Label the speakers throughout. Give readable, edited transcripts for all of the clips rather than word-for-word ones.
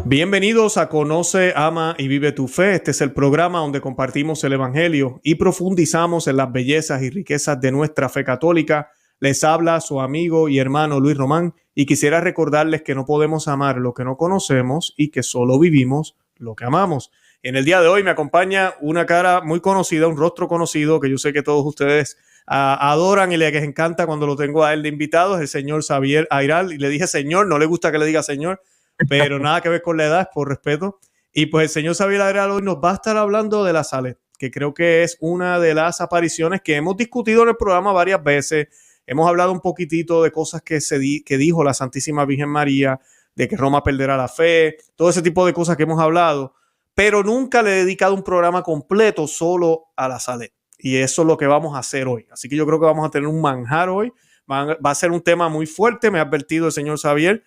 Speaker 1: Bienvenidos a Conoce, Ama y Vive tu Fe. Este es el programa donde compartimos el Evangelio y profundizamos en las bellezas y riquezas de nuestra fe católica. Les habla su amigo y hermano Luis Román y quisiera recordarles que no podemos amar lo que no conocemos y que solo vivimos lo que amamos. En el día de hoy me acompaña una cara muy conocida, un rostro conocido que yo sé que todos ustedes adoran y les encanta cuando lo tengo a él de invitado, es el señor Xavier Ayral. Y le dije señor, no le gusta que le diga señor, pero nada que ver con la edad, es por respeto. Y pues el señor Xavier Ayral hoy nos va a estar hablando de la Salet, que creo que es una de las apariciones que hemos discutido en el programa varias veces. Hemos hablado un poquitito de cosas que dijo la Santísima Virgen María, de que Roma perderá la fe, todo ese tipo de cosas que hemos hablado, pero nunca le he dedicado un programa completo solo a la Salet. Y eso es lo que vamos a hacer hoy. Así que yo creo que vamos a tener un manjar hoy. Va a ser un tema muy fuerte, me ha advertido el señor Xavier.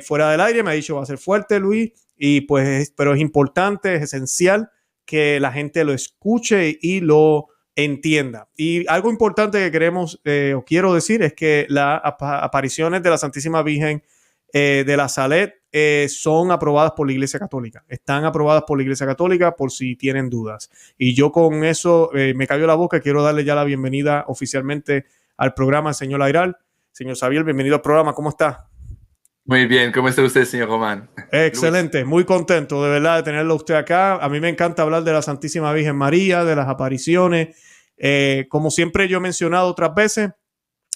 Speaker 1: Fuera del aire me ha dicho va a ser fuerte, Luis, y pues, pero es importante, es esencial que la gente lo escuche y lo entienda. Y algo importante que queremos o quiero decir es que las apariciones de la Santísima Virgen de la Salet son aprobadas por la Iglesia Católica. Están aprobadas por la Iglesia Católica por si tienen dudas. Y yo con eso me cayó la boca. Quiero darle ya la bienvenida oficialmente al programa, señor Ayral. Señor Xavier, bienvenido al programa. ¿Cómo está?
Speaker 2: Muy bien, ¿cómo está usted, señor Román?
Speaker 1: Excelente, muy contento de verdad de tenerlo usted acá. A mí me encanta hablar de la Santísima Virgen María, de las apariciones. Como siempre yo he mencionado otras veces,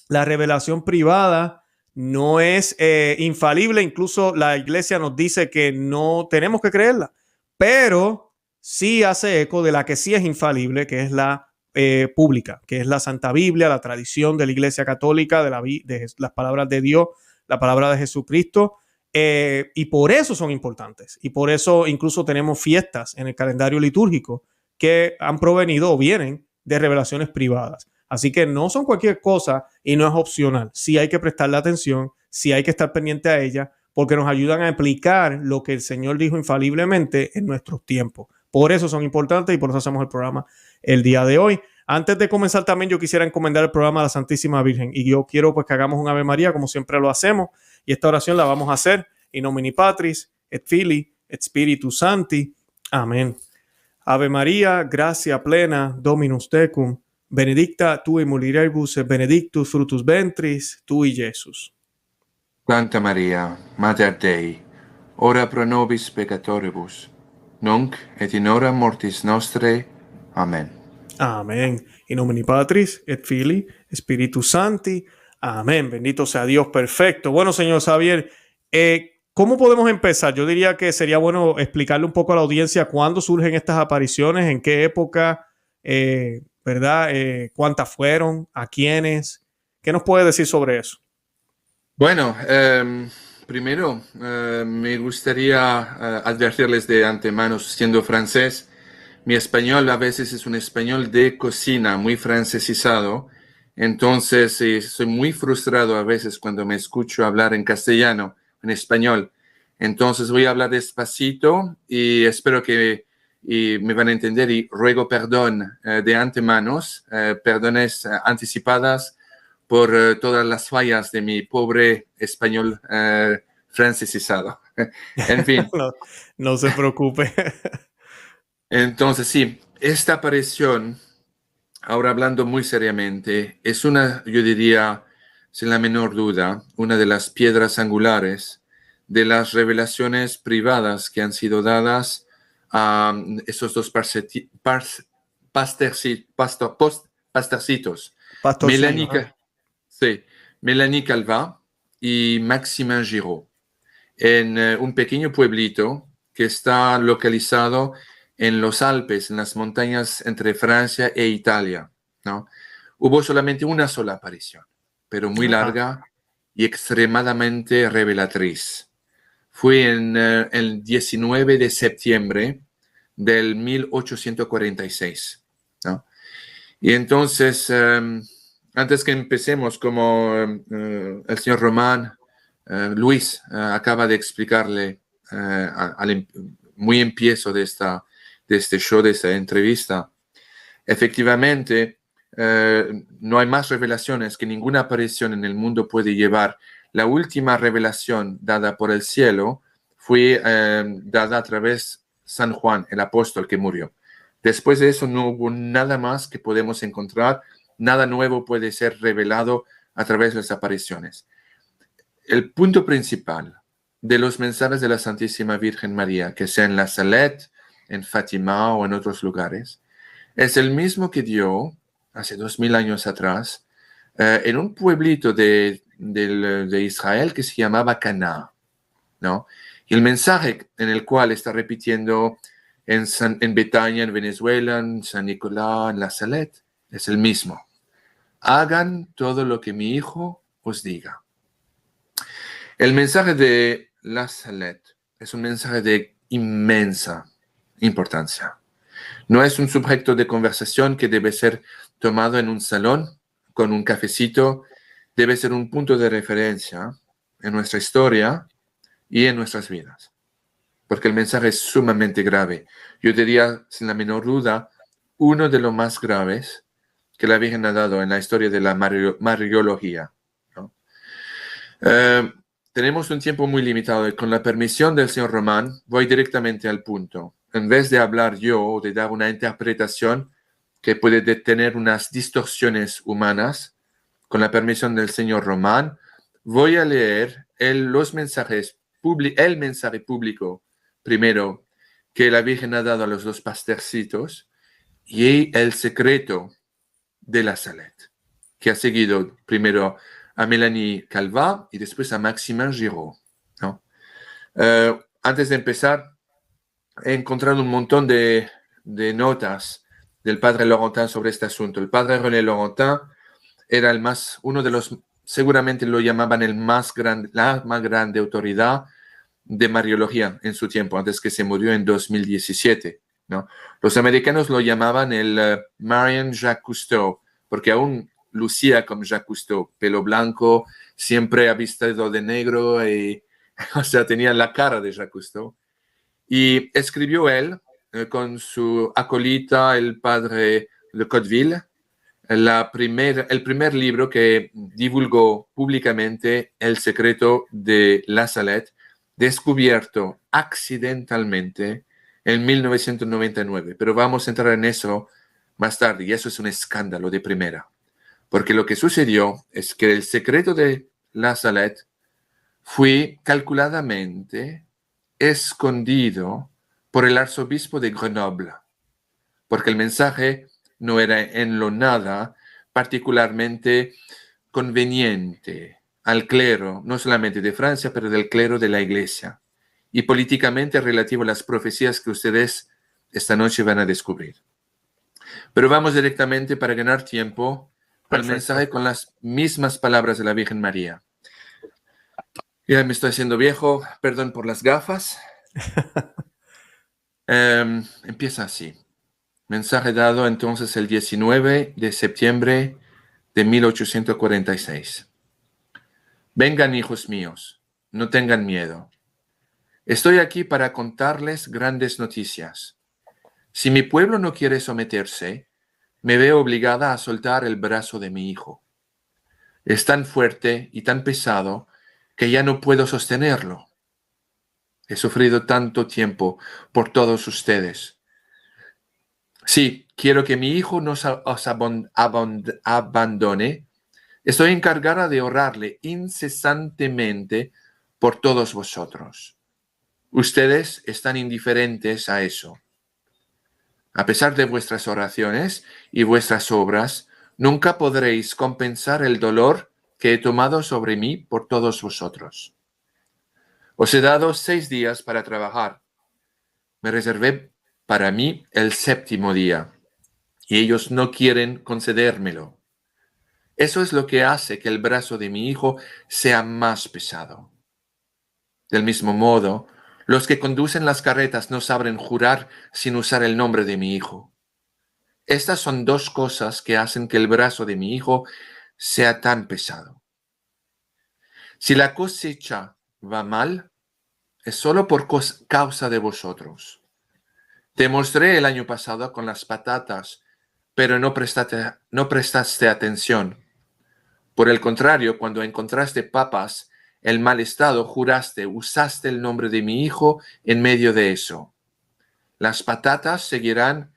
Speaker 1: la revelación privada no es infalible. Incluso la Iglesia nos dice que no tenemos que creerla, pero sí hace eco de la que sí es infalible, que es la pública, que es la Santa Biblia, la tradición de la Iglesia Católica, de las palabras de Dios, la palabra de Jesucristo. Y por eso son importantes. Y por eso incluso tenemos fiestas en el calendario litúrgico que han provenido o vienen de revelaciones privadas. Así que no son cualquier cosa y no es opcional. Sí hay que prestarle atención, sí hay que estar pendiente a ella, porque nos ayudan a aplicar lo que el Señor dijo infaliblemente en nuestros tiempos. Por eso son importantes y por eso hacemos el programa el día de hoy. Antes de comenzar también yo quisiera encomendar el programa a la Santísima Virgen y yo quiero pues que hagamos un Ave María como siempre lo hacemos y esta oración la vamos a hacer in nomine Patris et Filii et Spiritus Sancti. Amén. Ave María, gracia plena, Dominus tecum, benedicta tu in mulieribus et benedictus fructus ventris tui, Iesus.
Speaker 2: Santa Maria, Mater Dei, ora pro nobis peccatoribus, nunc et in hora mortis nostrae. Amén.
Speaker 1: Amén. In nomine Patris et Filii, Spiritus Sancti. Amén. Bendito sea Dios. Perfecto. Bueno, señor Xavier, ¿cómo podemos empezar? Yo diría que sería bueno explicarle un poco a la audiencia cuándo surgen estas apariciones, en qué época, ¿verdad? ¿Cuántas fueron? ¿A quiénes? ¿Qué nos puede decir sobre eso?
Speaker 2: Bueno, primero me gustaría advertirles de antemano, siendo francés, mi español a veces es un español de cocina, muy francesizado. Entonces, soy muy frustrado a veces cuando me escucho hablar en castellano, en español. Entonces, voy a hablar despacito y espero que me van a entender y ruego perdón de antemano, perdones anticipadas por todas las fallas de mi pobre español francesizado. En fin.
Speaker 1: No, no se preocupe.
Speaker 2: Entonces, sí, esta aparición, ahora hablando muy seriamente, es una, yo diría, sin la menor duda, una de las piedras angulares de las revelaciones privadas que han sido dadas a esos dos pastorcitos,
Speaker 1: Pastorcillo.
Speaker 2: Mélanie Calvat y Maximin Giraud, en un pequeño pueblito que está localizado en los Alpes, en las montañas entre Francia e Italia, ¿no? Hubo solamente una sola aparición, pero muy
Speaker 1: Ajá.
Speaker 2: larga y extremadamente revelatriz. Fue en el 19 de septiembre del 1846, ¿no? Y entonces, antes que empecemos, como el señor Román, Luis, acaba de explicarle muy empiezo de este show, de esta entrevista, efectivamente, no hay más revelaciones que ninguna aparición en el mundo puede llevar. La última revelación dada por el cielo fue dada a través de San Juan, el apóstol que murió. Después de eso no hubo nada más que podemos encontrar, nada nuevo puede ser revelado a través de las apariciones. El punto principal de los mensajes de la Santísima Virgen María, que sea en la Salette, en Fátima o en otros lugares, es el mismo que dio hace 2000 años atrás en un pueblito de Israel que se llamaba Caná, ¿no? Y el mensaje en el cual está repitiendo en Betania, en Venezuela, en San Nicolás, en la Salette, es el mismo. Hagan todo lo que mi hijo os diga. El mensaje de la Salette es un mensaje de inmensa importancia. No es un sujeto de conversación que debe ser tomado en un salón con un cafecito. Debe ser un punto de referencia en nuestra historia y en nuestras vidas. Porque el mensaje es sumamente grave. Yo diría, sin la menor duda, uno de los más graves que la Virgen ha dado en la historia de la Mariología, ¿no? Tenemos un tiempo muy limitado y con la permisión del señor Román voy directamente al punto. En vez de hablar yo o de dar una interpretación que puede tener unas distorsiones humanas, con la permisión del señor Román, voy a leer el mensaje público primero que la Virgen ha dado a los dos pastorcitos y el secreto de la Salette, que ha seguido primero a Mélanie Calvat y después a Maximin Giraud, ¿no? Antes de empezar, he encontrado un montón de notas del padre Laurentin sobre este asunto. El padre René Laurentin era uno de los, seguramente lo llamaban la más grande autoridad de Mariología en su tiempo, antes que se murió en 2017, ¿no? Los americanos lo llamaban el Marian Jacques Cousteau, porque aún lucía como Jacques Cousteau, pelo blanco, siempre ha vestido de negro, y, o sea, tenía la cara de Jacques Cousteau. Y escribió él, con su acolita, el padre de Cotteville, el primer libro que divulgó públicamente el secreto de la Salette, descubierto accidentalmente en 1999. Pero vamos a entrar en eso más tarde, y eso es un escándalo de primera. Porque lo que sucedió es que el secreto de la Salette fue calculadamente escondido por el arzobispo de Grenoble, porque el mensaje no era en lo nada particularmente conveniente al clero, no solamente de Francia, pero del clero de la Iglesia, y políticamente relativo a las profecías que ustedes esta noche van a descubrir. Pero vamos directamente, para ganar tiempo, al mensaje con las mismas palabras de la Virgen María. Ya me estoy haciendo viejo, perdón por las gafas. Empieza así. Mensaje dado entonces el 19 de septiembre de 1846. Vengan, hijos míos, no tengan miedo. Estoy aquí para contarles grandes noticias. Si mi pueblo no quiere someterse, me veo obligada a soltar el brazo de mi hijo. Es tan fuerte y tan pesado que ya no puedo sostenerlo. He sufrido tanto tiempo por todos ustedes. Sí, quiero que mi hijo no os abandone. Estoy encargada de orarle incesantemente por todos vosotros. Ustedes están indiferentes a eso. A pesar de vuestras oraciones y vuestras obras, nunca podréis compensar el dolor que he tomado sobre mí por todos vosotros. Os he dado 6 días para trabajar. Me reservé para mí el 7º día, y ellos no quieren concedérmelo. Eso es lo que hace que el brazo de mi hijo sea más pesado. Del mismo modo, los que conducen las carretas no saben jurar sin usar el nombre de mi hijo. Estas son 2 cosas que hacen que el brazo de mi hijo sea tan pesado. Si la cosecha va mal, es solo por causa de vosotros. Te mostré el año pasado con las patatas, pero no prestaste atención. Por el contrario, cuando encontraste papas, el mal estado, juraste, usaste el nombre de mi hijo en medio de eso. Las patatas seguirán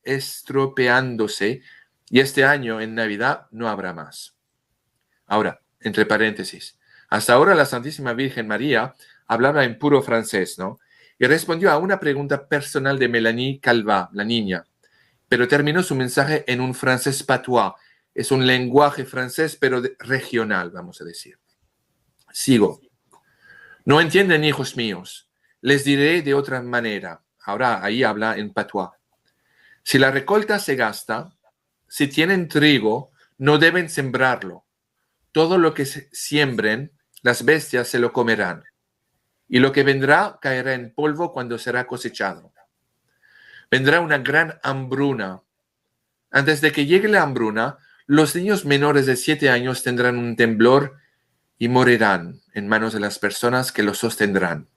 Speaker 2: estropeándose y este año en Navidad no habrá más. Ahora, entre paréntesis, hasta ahora la Santísima Virgen María hablaba en puro francés, ¿no? Y respondió a una pregunta personal de Mélanie Calvat, la niña, pero terminó su mensaje en un francés patois. Es un lenguaje francés, pero regional, vamos a decir. Sigo. No entienden, hijos míos. Les diré de otra manera. Ahora ahí habla en patois. Si la recolta se gasta, si tienen trigo, no deben sembrarlo. Todo lo que siembren, las bestias se lo comerán. Y lo que vendrá caerá en polvo cuando será cosechado. Vendrá una gran hambruna. Antes de que llegue la hambruna, los niños menores de 7 años tendrán un temblor y morirán en manos de las personas que los sostendrán.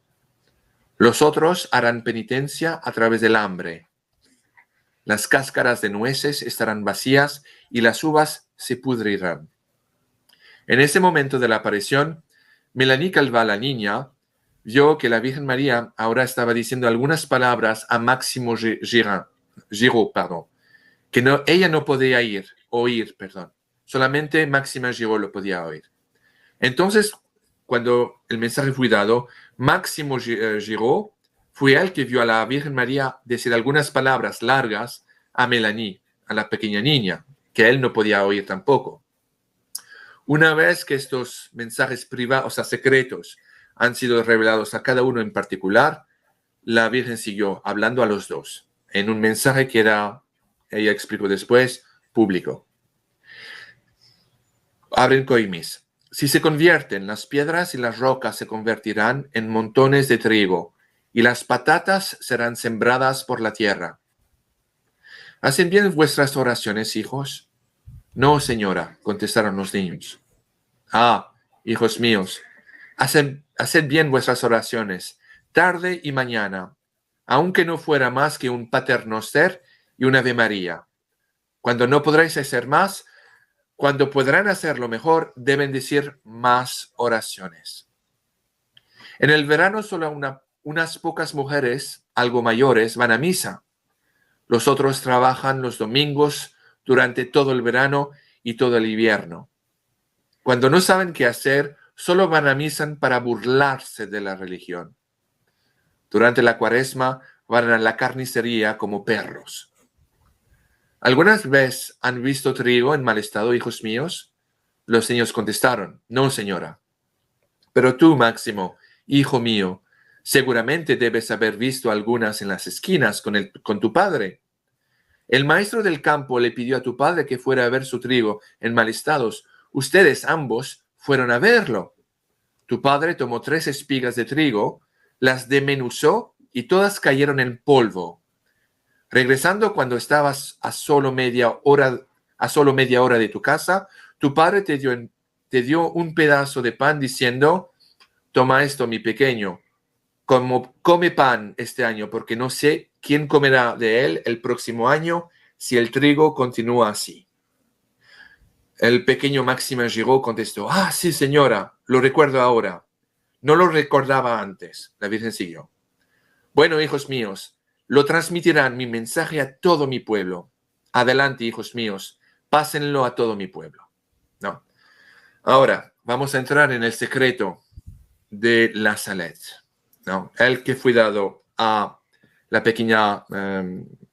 Speaker 2: Los otros harán penitencia a través del hambre. Las cáscaras de nueces estarán vacías y las uvas se pudrirán. En ese momento de la aparición, Mélanie Calvat, la niña, vio que la Virgen María ahora estaba diciendo algunas palabras a Máximo Giraud, que ella no podía oír. Solamente Máxima Giraud lo podía oír. Entonces, cuando el mensaje fue dado, Máximo Giraud fue el que vio a la Virgen María decir algunas palabras largas a Mélanie, a la pequeña niña, que él no podía oír tampoco. Una vez que estos mensajes privados, o sea, secretos, han sido revelados a cada uno en particular, la Virgen siguió hablando a los dos, en un mensaje que era, ella explicó después, público. Abren coimis. Si se convierten, las piedras y las rocas se convertirán en montones de trigo, y las patatas serán sembradas por la tierra. ¿Hacen bien vuestras oraciones, hijos? No, señora, contestaron los niños. Ah, hijos míos, haced bien vuestras oraciones, tarde y mañana, aunque no fuera más que un Pater Noster y una Ave María. Cuando no podréis hacer más, cuando podrán hacerlo mejor, deben decir más oraciones. En el verano solo unas pocas mujeres, algo mayores, van a misa. Los otros trabajan los domingos durante todo el verano y todo el invierno. Cuando no saben qué hacer, solo van a misa para burlarse de la religión. Durante la Cuaresma van a la carnicería como perros. ¿Algunas veces han visto trigo en mal estado, hijos míos? Los niños contestaron, no, señora. Pero tú, Máximo, hijo mío, seguramente debes haber visto algunas en las esquinas con tu padre. El maestro del campo le pidió a tu padre que fuera a ver su trigo en mal estado. Ustedes ambos fueron a verlo. Tu padre tomó 3 espigas de trigo, las desmenuzó y todas cayeron en polvo. Regresando cuando estabas a solo media hora de tu casa, tu padre te dio un pedazo de pan diciendo, toma esto, mi pequeño, come pan este año, porque no sé quién comerá de él el próximo año si el trigo continúa así. El pequeño Máxima Giraud contestó, ah, sí, señora, lo recuerdo ahora. No lo recordaba antes. La Virgen siguió. Bueno, hijos míos, lo transmitirán mi mensaje a todo mi pueblo. Adelante, hijos míos, pásenlo a todo mi pueblo. No. Ahora, vamos a entrar en el secreto de la Salette, ¿no? El que fue dado a la pequeña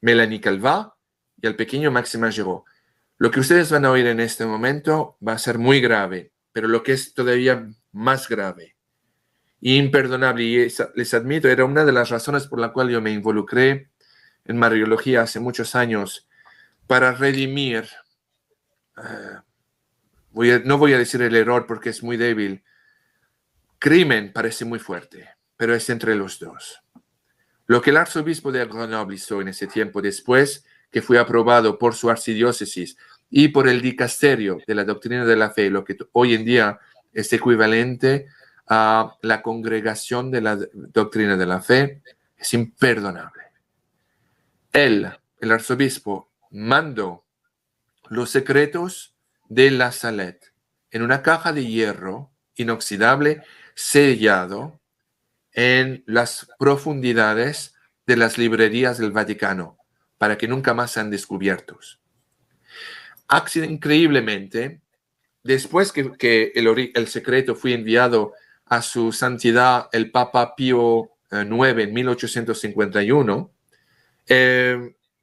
Speaker 2: Mélanie Calvat y al pequeño Máxima Giraud. Lo que ustedes van a oír en este momento va a ser muy grave, pero lo que es todavía más grave, imperdonable, y les admito, era una de las razones por la cual yo me involucré en Mariología hace muchos años, para redimir, no voy a decir el error porque es muy débil, crimen parece muy fuerte, pero es entre los dos. Lo que el arzobispo de Grenoble hizo en ese tiempo, después que fue aprobado por su archidiócesis y por el dicasterio de la doctrina de la fe, lo que hoy en día es equivalente a la congregación de la doctrina de la fe, es imperdonable. Él, el arzobispo, mandó los secretos de la Salette en una caja de hierro inoxidable sellado en las profundidades de las librerías del Vaticano para que nunca más sean descubiertos. Increíblemente, después que el secreto fue enviado a su santidad el Papa Pío IX en 1851,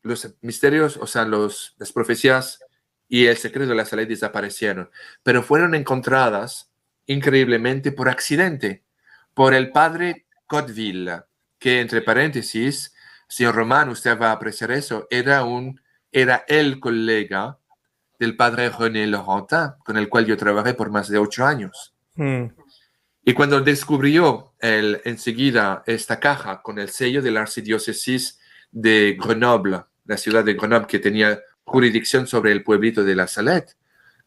Speaker 2: los misterios, o sea, las profecías y el secreto de la Salette desaparecieron, pero fueron encontradas increíblemente por accidente por el padre Cotteville, que entre paréntesis, señor Román, usted va a apreciar eso, era el colega del padre René Laurentin, con el cual yo trabajé por más de 8 años. Y cuando descubrió enseguida esta caja con el sello de la archidiócesis de Grenoble, la ciudad de Grenoble que tenía jurisdicción sobre el pueblito de la Salette,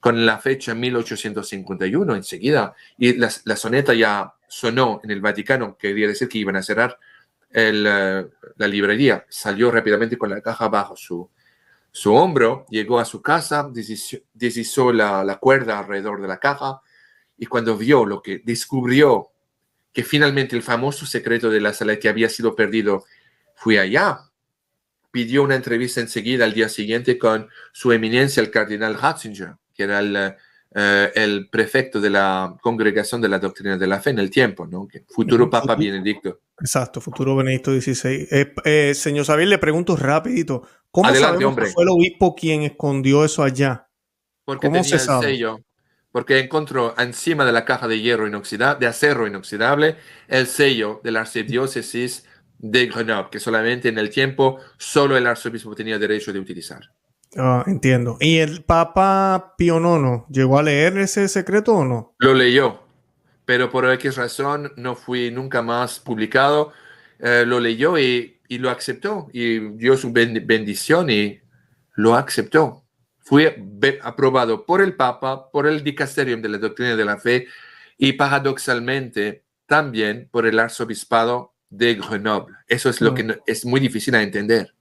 Speaker 2: con la fecha 1851 enseguida, y la soneta ya sonó en el Vaticano, que quería decir que iban a cerrar la librería. Salió rápidamente con la caja bajo su hombro, llegó a su casa, deshizo la cuerda alrededor de la caja, y cuando descubrió que finalmente el famoso secreto de la Salette que había sido perdido fue allá, pidió una entrevista enseguida al día siguiente con su eminencia, el cardenal Ratzinger, que era el prefecto de la Congregación de la Doctrina de la Fe en el tiempo, ¿no? Futuro Papa Benedicto.
Speaker 1: Exacto, futuro Benedicto XVI. Señor Xavier, le pregunto rapidito, ¿cómo
Speaker 2: Adelante,
Speaker 1: sabemos
Speaker 2: hombre.
Speaker 1: que fue el obispo quien escondió eso allá?
Speaker 2: Porque
Speaker 1: ¿Cómo
Speaker 2: tenía
Speaker 1: se
Speaker 2: el
Speaker 1: sabe?
Speaker 2: sello, porque encontró encima de la caja de acero inoxidable, el sello de la archidiócesis de Grenoble, que solamente en el tiempo solo el arzobispo tenía derecho de utilizar.
Speaker 1: Entiendo. ¿Y el Papa Pío IX llegó a leer ese secreto o no?
Speaker 2: Lo leyó, pero por X razón no fue nunca más publicado. Lo leyó y lo aceptó, y dio su bendición y lo aceptó. Fue aprobado por el Papa, por el Dicasterium de la Doctrina de la Fe y paradoxalmente también por el Arzobispado de Grenoble. Eso es lo que es muy difícil de entender.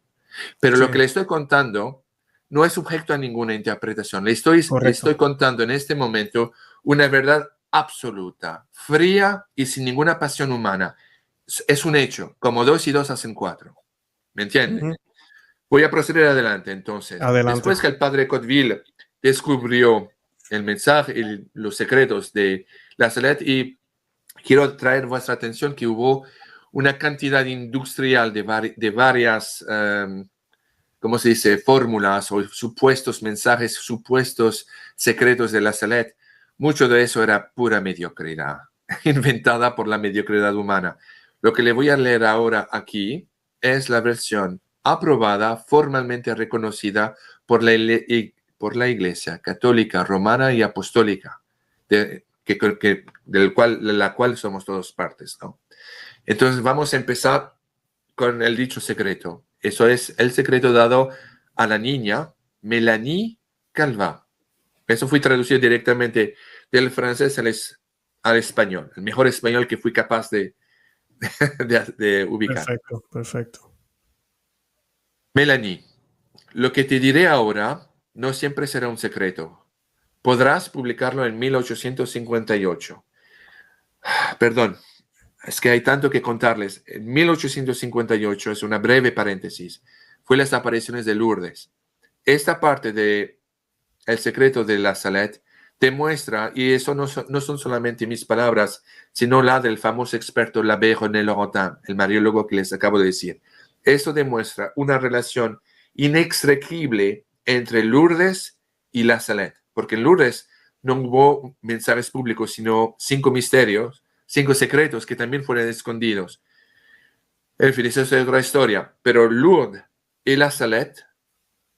Speaker 2: Pero lo que le estoy contando no es sujeto a ninguna interpretación. Le estoy contando en este momento una verdad absoluta, fría y sin ninguna pasión humana. Es un hecho, como 2 y 2 hacen 4. ¿Me entiende? Voy a proceder adelante, entonces.
Speaker 1: Adelante.
Speaker 2: Después que el padre Cotteville descubrió el mensaje y los secretos de la Salette, y quiero traer vuestra atención que hubo una cantidad industrial de varias ¿cómo se dice?, fórmulas o supuestos mensajes, supuestos secretos de la Salette. Mucho de eso era pura mediocridad, inventada por la mediocridad humana. Lo que le voy a leer ahora aquí es la versión aprobada, formalmente reconocida por la Iglesia Católica, Romana y Apostólica, de la cual somos todos partes, ¿no? Entonces vamos a empezar con el dicho secreto. Eso es el secreto dado a la niña Mélanie Calvat. Eso fue traducido directamente del francés al español, el mejor español que fui capaz de ubicar.
Speaker 1: Perfecto, perfecto.
Speaker 2: Mélanie, lo que te diré ahora no siempre será un secreto. Podrás publicarlo en 1858. Perdón, es que hay tanto que contarles. En 1858, es una breve paréntesis, fue las apariciones de Lourdes. Esta parte de el secreto de la Salette demuestra, y eso no son solamente mis palabras, sino la del famoso experto l'abbé René Laurentin, el mariólogo que les acabo de decir. Eso demuestra una relación inextricable entre Lourdes y la Salette, porque en Lourdes no hubo mensajes públicos, sino 5 misterios, 5 secretos que también fueron escondidos. En fin, esa es otra historia. Pero Lourdes y la Salette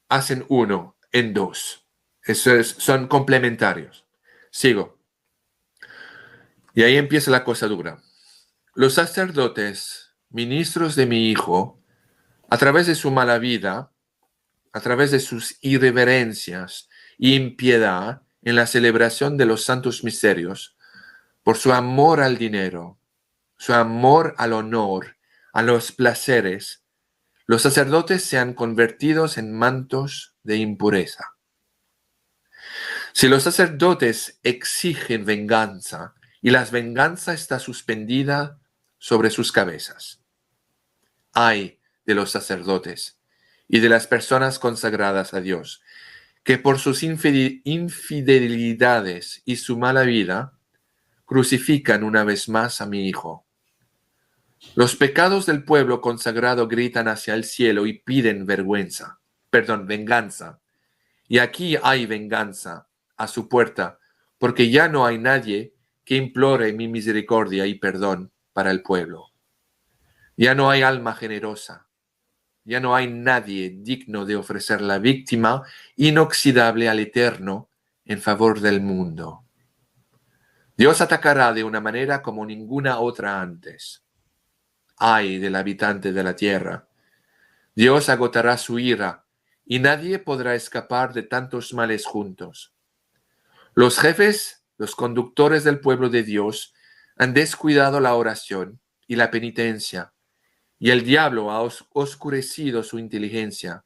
Speaker 2: hacen uno en 2. Son complementarios. Sigo. Y ahí empieza la cosa dura. Los sacerdotes, ministros de mi hijo, a través de su mala vida, a través de sus irreverencias y impiedad en la celebración de los santos misterios, por su amor al dinero, su amor al honor, a los placeres, los sacerdotes se han convertido en mantos de impureza. Si los sacerdotes exigen venganza y la venganza está suspendida sobre sus cabezas. Ay de los sacerdotes y de las personas consagradas a Dios, que por sus infidelidades y su mala vida crucifican una vez más a mi Hijo. Los pecados del pueblo consagrado gritan hacia el cielo y piden venganza. Y aquí hay venganza a su puerta, porque ya no hay nadie que implore mi misericordia y perdón para el pueblo. Ya no hay alma generosa. Ya no hay nadie digno de ofrecer la víctima inoxidable al Eterno en favor del mundo. Dios atacará de una manera como ninguna otra antes. Ay del habitante de la tierra. Dios agotará su ira y nadie podrá escapar de tantos males juntos. Los jefes, los conductores del pueblo de Dios, han descuidado la oración y la penitencia, y el diablo ha oscurecido su inteligencia.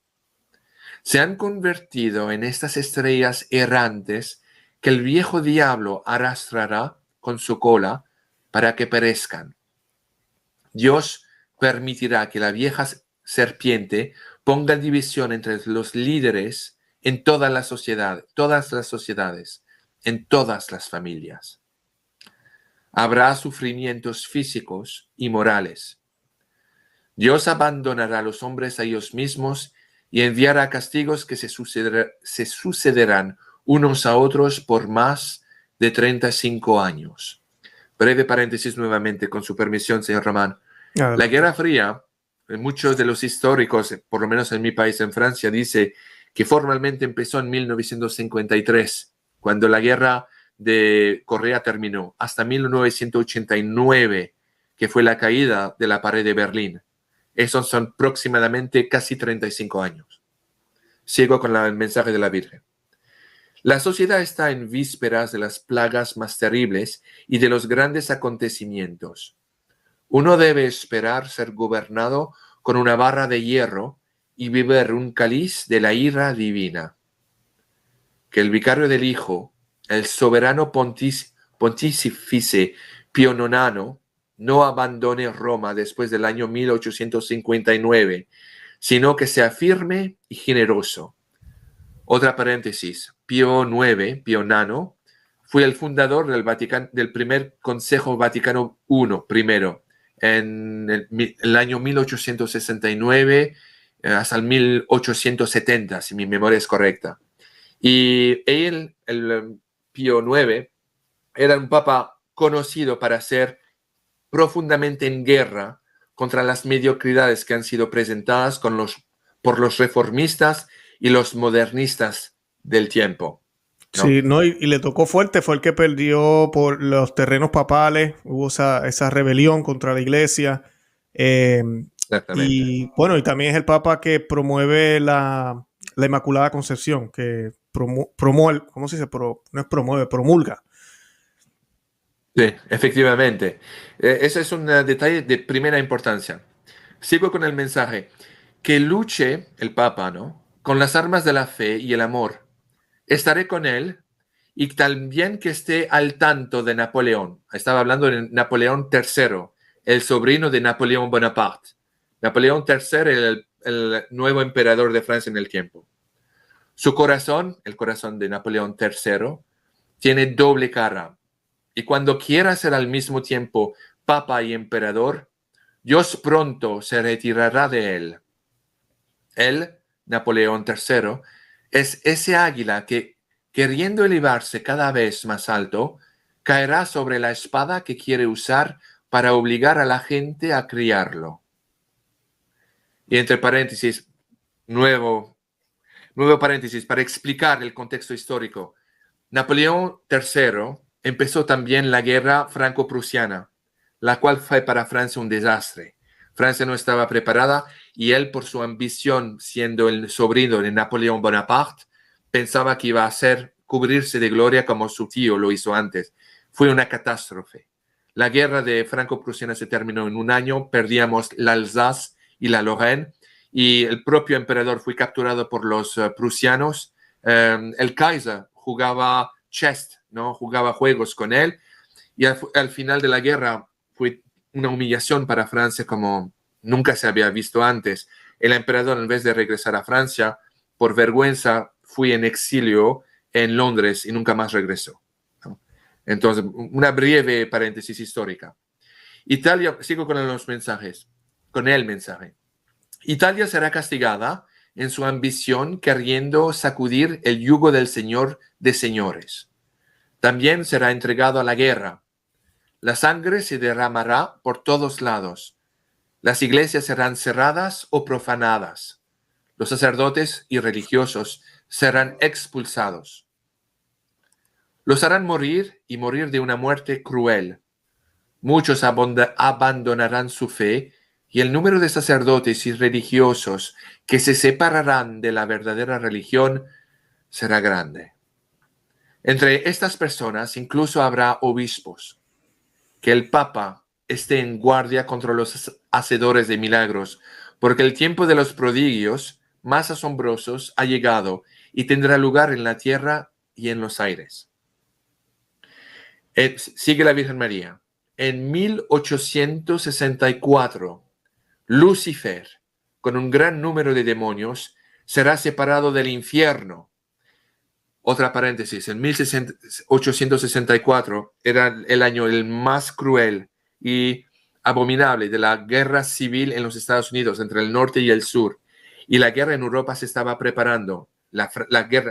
Speaker 2: Se han convertido en estas estrellas errantes que el viejo diablo arrastrará con su cola para que perezcan. Dios permitirá que la vieja serpiente ponga división entre los líderes en toda la sociedad, todas las sociedades, en todas las familias. Habrá sufrimientos físicos y morales. Dios abandonará a los hombres a ellos mismos y enviará castigos que se sucederán unos a otros por más de 35 años. Breve paréntesis nuevamente, con su permisión, señor Román. La Guerra Fría, muchos de los históricos, por lo menos en mi país, en Francia, dice que formalmente empezó en 1953, cuando la Guerra de Corea terminó, hasta 1989, que fue la caída de la pared de Berlín. Esos son aproximadamente casi 35 años. Sigo con el mensaje de la Virgen. La sociedad está en vísperas de las plagas más terribles y de los grandes acontecimientos. Uno debe esperar ser gobernado con una barra de hierro y beber un cáliz de la ira divina. Que el vicario del Hijo, el soberano pontífice Pío IX, no abandone Roma después del año 1859, sino que sea firme y generoso. Otra paréntesis, Pío IX, fue el fundador del primer Consejo Vaticano I, primero, en el año 1869 hasta el 1870, si mi memoria es correcta. Y él, el Pío IX, era un papa conocido para ser profundamente en guerra contra las mediocridades que han sido presentadas por los reformistas y los modernistas del tiempo, ¿no?
Speaker 1: Sí, no, y le tocó fuerte, fue el que perdió por los terrenos papales, hubo esa rebelión contra la iglesia.
Speaker 2: Exactamente.
Speaker 1: Y bueno, y también es el papa que promueve la Inmaculada Concepción, que promueve, ¿cómo se dice? No es promueve, promulga.
Speaker 2: Sí, efectivamente. Ese es un detalle de primera importancia. Sigo con el mensaje. Que luche el Papa, ¿no?, con las armas de la fe y el amor. Estaré con él y también que esté al tanto de Napoleón. Estaba hablando de Napoleón III, el sobrino de Napoleón Bonaparte. Napoleón III, el nuevo emperador de Francia en el tiempo. Su corazón, el corazón de Napoleón III, tiene doble cara. Y cuando quiera ser al mismo tiempo papa y emperador, Dios pronto se retirará de él. Él, Napoleón III, es ese águila que, queriendo elevarse cada vez más alto, caerá sobre la espada que quiere usar para obligar a la gente a criarlo. Y entre paréntesis, nuevo paréntesis para explicar el contexto histórico. Napoleón III empezó también la guerra franco-prusiana, la cual fue para Francia un desastre. Francia no estaba preparada y él, por su ambición, siendo el sobrino de Napoleón Bonaparte, pensaba que iba a cubrirse de gloria como su tío lo hizo antes. Fue una catástrofe. La guerra de franco-prusiana se terminó en un año, perdíamos la Alsace y la Lorraine, y el propio emperador fue capturado por los prusianos. El Kaiser jugaba chess, ¿no?, jugaba juegos con él, y al final de la guerra fue una humillación para Francia como nunca se había visto antes. El emperador, en vez de regresar a Francia, por vergüenza, fue en exilio en Londres y nunca más regresó, ¿no? Entonces, una breve paréntesis histórica. Italia, sigo con los mensajes, con el mensaje. Italia será castigada en su ambición queriendo sacudir el yugo del Señor de señores. También será entregado a la guerra. La sangre se derramará por todos lados. Las iglesias serán cerradas o profanadas. Los sacerdotes y religiosos serán expulsados. Los harán morir y morir de una muerte cruel. Muchos abandonarán su fe y el número de sacerdotes y religiosos que se separarán de la verdadera religión será grande. Entre estas personas incluso habrá obispos. Que el Papa esté en guardia contra los hacedores de milagros, porque el tiempo de los prodigios más asombrosos ha llegado y tendrá lugar en la tierra y en los aires. Sigue la Virgen María. En 1864, Lucifer, con un gran número de demonios, será separado del infierno. Otra paréntesis, en 1864 era el año el más cruel y abominable de la guerra civil en los Estados Unidos entre el norte y el sur. Y la guerra en Europa se estaba preparando. La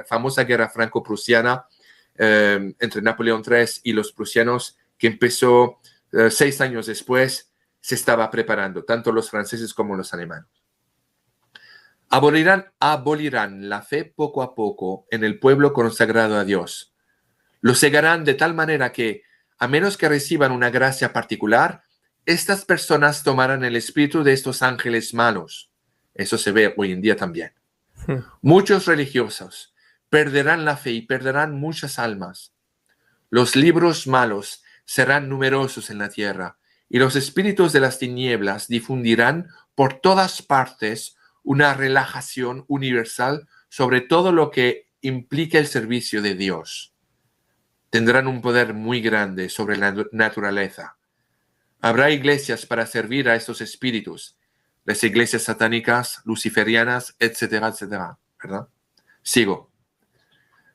Speaker 2: famosa guerra franco-prusiana entre Napoleón III y los prusianos, que empezó 6 años después, se estaba preparando, tanto los franceses como los alemanes. Abolirán la fe poco a poco en el pueblo consagrado a Dios. Lo cegarán de tal manera que, a menos que reciban una gracia particular, estas personas tomarán el espíritu de estos ángeles malos. Eso se ve hoy en día también. Muchos religiosos perderán la fe y perderán muchas almas. Los libros malos serán numerosos en la tierra, y los espíritus de las tinieblas difundirán por todas partes una relajación universal sobre todo lo que implica el servicio de Dios. Tendrán un poder muy grande sobre la naturaleza. Habrá iglesias para servir a estos espíritus, las iglesias satánicas, luciferianas, etcétera, etcétera, ¿verdad? Sigo.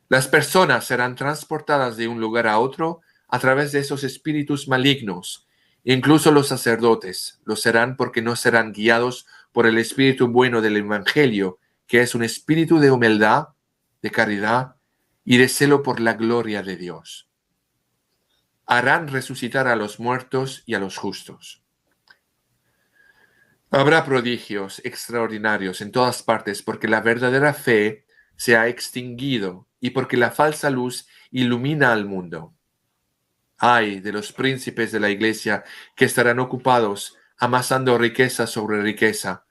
Speaker 2: Las personas serán transportadas de un lugar a otro a través de esos espíritus malignos. Incluso los sacerdotes lo serán porque no serán guiados por el espíritu bueno del Evangelio, que es un espíritu de humildad, de caridad y de celo por la gloria de Dios. Harán resucitar a los muertos y a los justos. Habrá prodigios extraordinarios en todas partes porque la verdadera fe se ha extinguido y porque la falsa luz ilumina al mundo. Ay de los príncipes de la iglesia que estarán ocupados amasando riqueza sobre riqueza,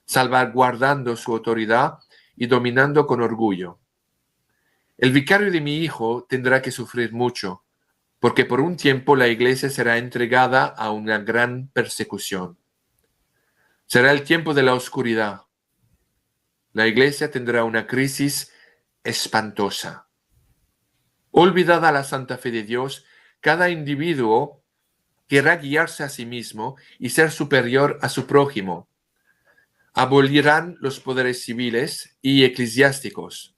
Speaker 2: salvaguardando su autoridad y dominando con orgullo. El vicario de mi hijo tendrá que sufrir mucho, porque por un tiempo la iglesia será entregada a una gran persecución. Será el tiempo de la oscuridad. La iglesia tendrá una crisis espantosa. Olvidada la santa fe de Dios, cada individuo querrá guiarse a sí mismo y ser superior a su prójimo. Abolirán los poderes civiles y eclesiásticos.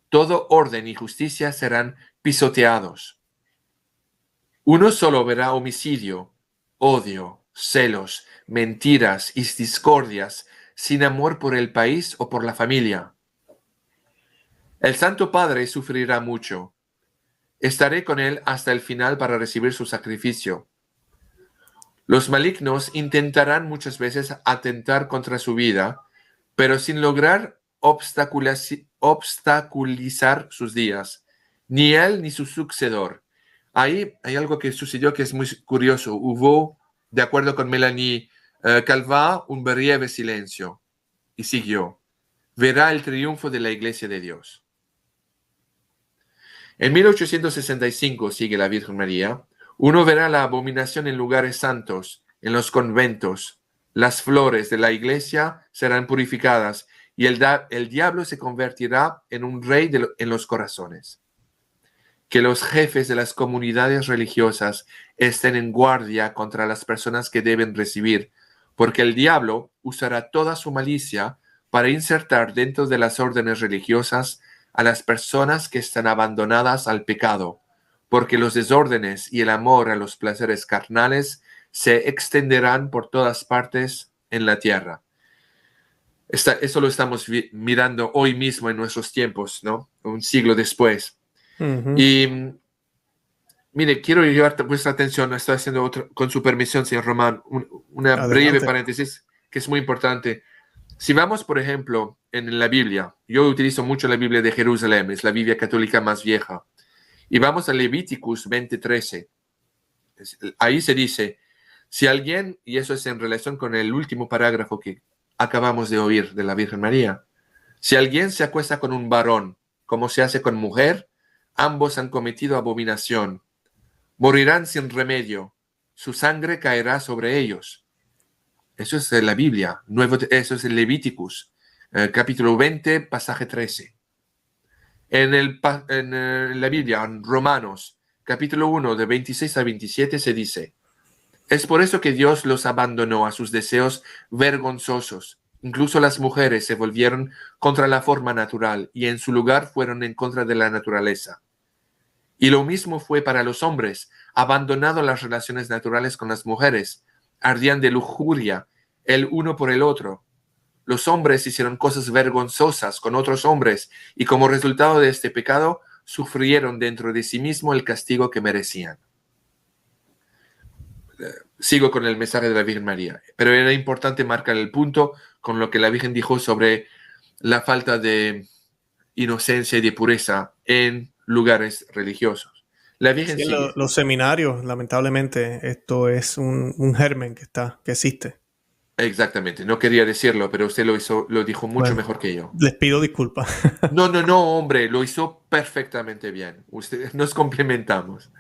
Speaker 2: Todo orden y justicia serán pisoteados. Uno solo verá homicidio, odio, celos, mentiras y discordias, sin amor por el país o por la familia. El Santo Padre sufrirá mucho. Estaré con él hasta el final para recibir su sacrificio. Los malignos intentarán muchas veces atentar contra su vida, pero sin lograr obstaculizar sus días, ni él ni su sucesor. Ahí hay algo que sucedió que es muy curioso. Hubo, de acuerdo con Melanie Calvat, un breve silencio y siguió. Verá el triunfo de la Iglesia de Dios. En 1865, sigue la Virgen María, uno verá la abominación en lugares santos, en los conventos. Las flores de la iglesia serán purificadas y el diablo se convertirá en un rey en los corazones. que los jefes de las comunidades religiosas estén en guardia contra las personas que deben recibir, porque el diablo usará toda su malicia para insertar dentro de las órdenes religiosas a las personas que están abandonadas al pecado, porque los desórdenes y el amor a los placeres carnales se extenderán por todas partes en la tierra. Eso lo estamos mirando hoy mismo en nuestros tiempos, ¿no? Un siglo después. Y mire, quiero llevar vuestra atención, estoy haciendo con su permisión, señor Román, una breve paréntesis que es muy importante. Si vamos, por ejemplo, en la Biblia, yo utilizo mucho la Biblia de Jerusalén, es la Biblia católica más vieja, y vamos a Levíticos 20:13. Ahí se dice, si alguien, y eso es en relación con el último parágrafo que acabamos de oír de la Virgen María, si alguien se acuesta con un varón, como se hace con mujer, ambos han cometido abominación. Morirán sin remedio, su sangre caerá sobre ellos. Eso es la Biblia, eso es el Levíticos, capítulo 20, pasaje 13. En la Biblia, en Romanos, capítulo 1, de 26 a 27, se dice, es por eso que Dios los abandonó a sus deseos vergonzosos. Incluso las mujeres se volvieron contra la forma natural y en su lugar fueron en contra de la naturaleza. Y lo mismo fue para los hombres, abandonando las relaciones naturales con las mujeres, ardían de lujuria el uno por el otro. Los hombres hicieron cosas vergonzosas con otros hombres y como resultado de este pecado sufrieron dentro de sí mismo el castigo que merecían. Sigo con el mensaje de la Virgen María, pero era importante marcar el punto con lo que la Virgen dijo sobre la falta de inocencia y de pureza en lugares religiosos. La Virgen sigue.
Speaker 1: Los seminarios, lamentablemente, esto es un germen que existe.
Speaker 2: Exactamente, no quería decirlo, pero usted lo dijo mucho mejor que yo.
Speaker 1: Les pido disculpas.
Speaker 2: No, hombre, lo hizo perfectamente bien. Nos complementamos.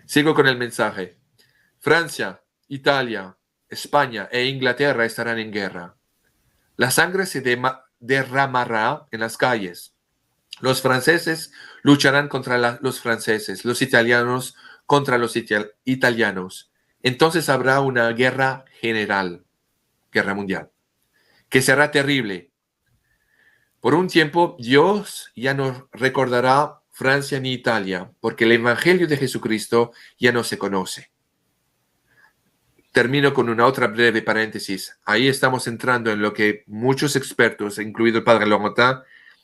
Speaker 2: Sigo con el mensaje. Francia, Italia, España e Inglaterra estarán en guerra. La sangre se derramará en las calles. Los franceses lucharán contra los franceses, los italianos contra los italianos. Entonces habrá una guerra general, guerra mundial, que será terrible. Por un tiempo, Dios ya no recordará Francia ni Italia, porque el Evangelio de Jesucristo ya no se conoce. Termino con una otra breve paréntesis. Ahí estamos entrando en lo que muchos expertos, incluido el padre Laurentin,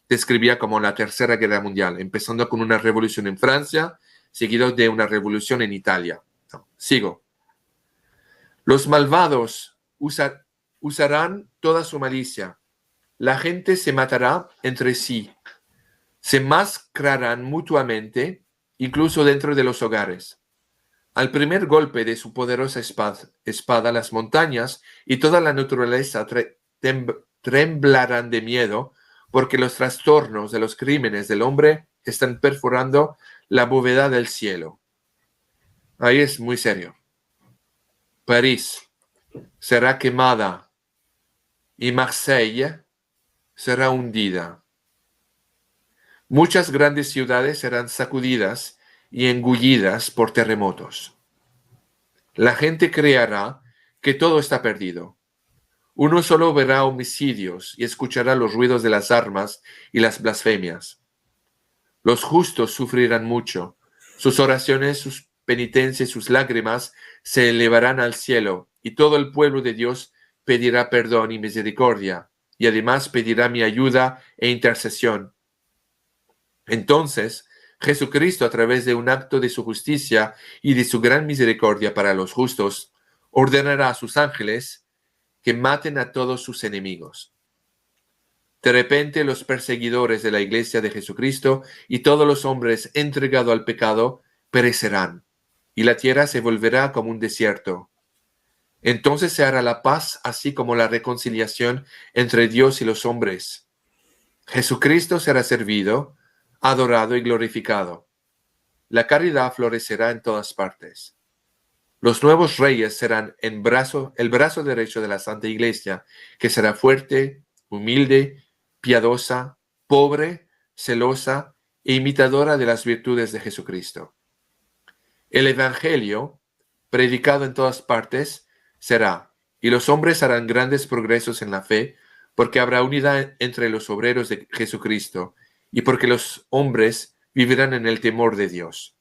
Speaker 2: describía como la Tercera Guerra Mundial, empezando con una revolución en Francia, seguido de una revolución en Italia. Sigo. Los malvados usarán toda su malicia. La gente se matará entre sí. Se masacrarán mutuamente, incluso dentro de los hogares. Al primer golpe de su poderosa espada, las montañas y toda la naturaleza temblarán de miedo, porque los trastornos de los crímenes del hombre están perforando la bóveda del cielo. Ahí es muy serio. París será quemada y Marsella será hundida. Muchas grandes ciudades serán sacudidas y engullidas por terremotos. La gente creerá que todo está perdido. Uno solo verá homicidios y escuchará los ruidos de las armas y las blasfemias. Los justos sufrirán mucho. Sus oraciones, sus penitencias, sus lágrimas se elevarán al cielo, y todo el pueblo de Dios pedirá perdón y misericordia, y además pedirá mi ayuda e intercesión. Entonces, Jesucristo, a través de un acto de su justicia y de su gran misericordia para los justos, ordenará a sus ángeles que maten a todos sus enemigos. De repente, los perseguidores de la Iglesia de Jesucristo y todos los hombres entregados al pecado perecerán, y la tierra se volverá como un desierto. Entonces se hará la paz, así como la reconciliación entre Dios y los hombres. Jesucristo será servido, adorado y glorificado. La caridad florecerá en todas partes. Los nuevos reyes serán el brazo derecho de la Santa Iglesia, que será fuerte, humilde, piadosa, pobre, celosa e imitadora de las virtudes de Jesucristo. El Evangelio, predicado en todas partes, será, y los hombres harán grandes progresos en la fe, porque habrá unidad entre los obreros de Jesucristo, y porque los hombres vivirán en el temor de Dios.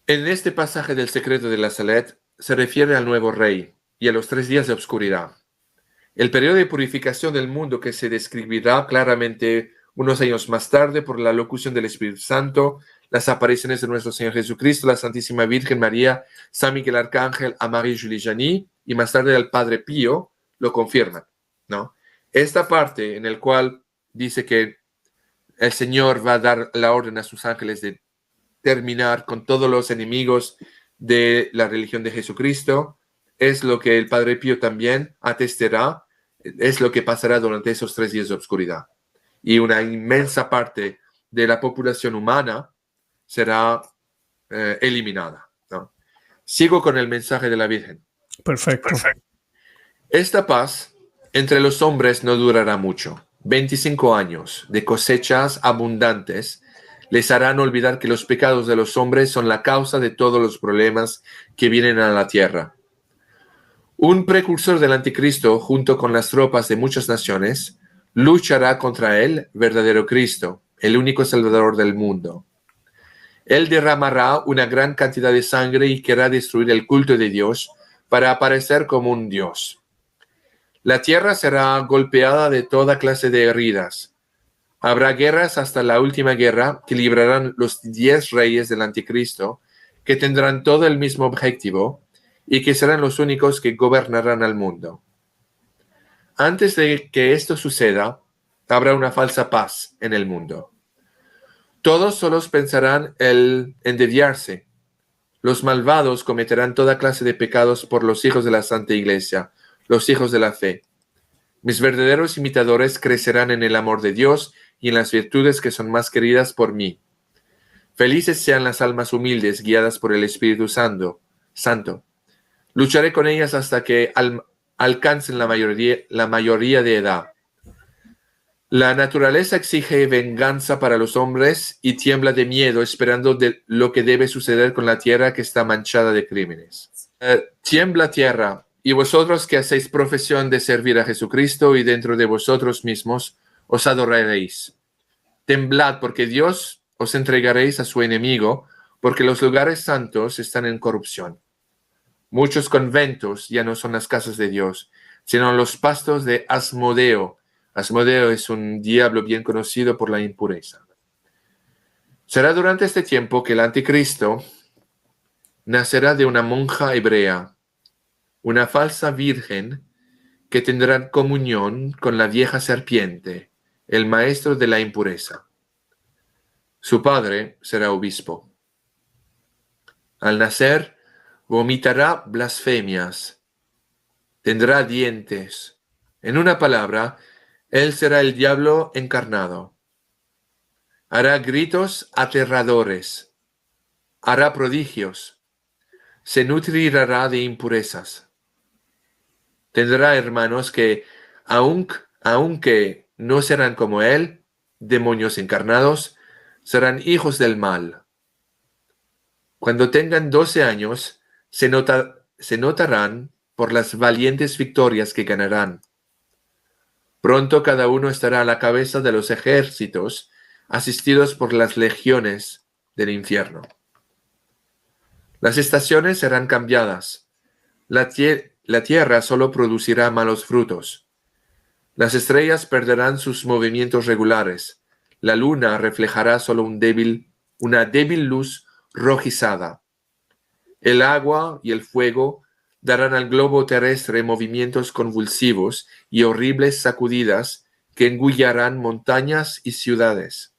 Speaker 2: En este pasaje del secreto de la Salet se refiere al nuevo rey y a los 3 días de oscuridad. El periodo de purificación del mundo que se describirá claramente unos años más tarde por la locución del Espíritu Santo, las apariciones de nuestro Señor Jesucristo, la Santísima Virgen María, San Miguel Arcángel, a Marie-Julie Janis y más tarde al Padre Pío, lo confirman, ¿no? Esta parte en la cual dice que el Señor va a dar la orden a sus ángeles de terminar con todos los enemigos de la religión de Jesucristo, es lo que el Padre Pío también atestará, es lo que pasará durante esos 3 días de oscuridad. Y una inmensa parte de la población humana será eliminada, ¿no? Sigo con el mensaje de la Virgen.
Speaker 1: Perfecto.
Speaker 2: Esta paz entre los hombres no durará mucho. 25 años de cosechas abundantes les harán olvidar que los pecados de los hombres son la causa de todos los problemas que vienen a la tierra. Un precursor del anticristo, junto con las tropas de muchas naciones, luchará contra el verdadero Cristo, el único Salvador del mundo. Él derramará una gran cantidad de sangre y querrá destruir el culto de Dios para aparecer como un Dios. La tierra será golpeada de toda clase de heridas. Habrá guerras hasta la última guerra que librarán los 10 reyes del anticristo, que tendrán todo el mismo objetivo y que serán los únicos que gobernarán al mundo. Antes de que esto suceda, habrá una falsa paz en el mundo. Todos solos pensarán en desviarse. Los malvados cometerán toda clase de pecados por los hijos de la Santa Iglesia, los hijos de la fe. Mis verdaderos imitadores crecerán en el amor de Dios y en las virtudes que son más queridas por mí. Felices sean las almas humildes guiadas por el Espíritu Santo. Lucharé con ellas hasta que alcancen la mayoría de edad. La naturaleza exige venganza para los hombres y tiembla de miedo esperando de lo que debe suceder con la tierra que está manchada de crímenes. Tiembla tierra, y vosotros que hacéis profesión de servir a Jesucristo y dentro de vosotros mismos os adoraréis. Temblad porque Dios os entregaréis a su enemigo, porque los lugares santos están en corrupción. Muchos conventos ya no son las casas de Dios, sino los pastos de Asmodeo. Asmodeo es un diablo bien conocido por la impureza. Será durante este tiempo que el anticristo nacerá de una monja hebrea, una falsa virgen que tendrá comunión con la vieja serpiente, el maestro de la impureza. Su padre será obispo. Al nacer, vomitará blasfemias, tendrá dientes. En una palabra, él será el diablo encarnado. Hará gritos aterradores, hará prodigios, se nutrirá de impurezas. Tendrá hermanos que, aunque no serán como él, demonios encarnados, serán hijos del mal. Cuando tengan 12 años, se notarán por las valientes victorias que ganarán. Pronto cada uno estará a la cabeza de los ejércitos, asistidos por las legiones del infierno. Las estaciones serán cambiadas. La tierra solo producirá malos frutos. Las estrellas perderán sus movimientos regulares. La luna reflejará solo una débil luz rojizada. El agua y el fuego darán al globo terrestre movimientos convulsivos y horribles sacudidas que engullarán montañas y ciudades.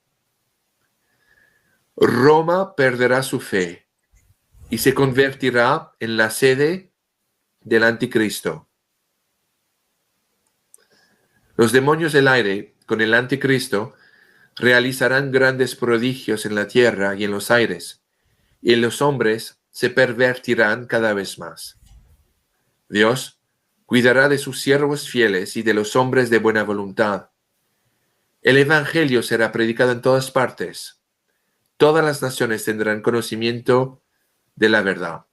Speaker 2: Roma perderá su fe y se convertirá en la sede del anticristo. Los demonios del aire, con el anticristo, realizarán grandes prodigios en la tierra y en los aires, y los hombres se pervertirán cada vez más. Dios cuidará de sus siervos fieles y de los hombres de buena voluntad. El Evangelio será predicado en todas partes. Todas las naciones tendrán conocimiento de la verdad.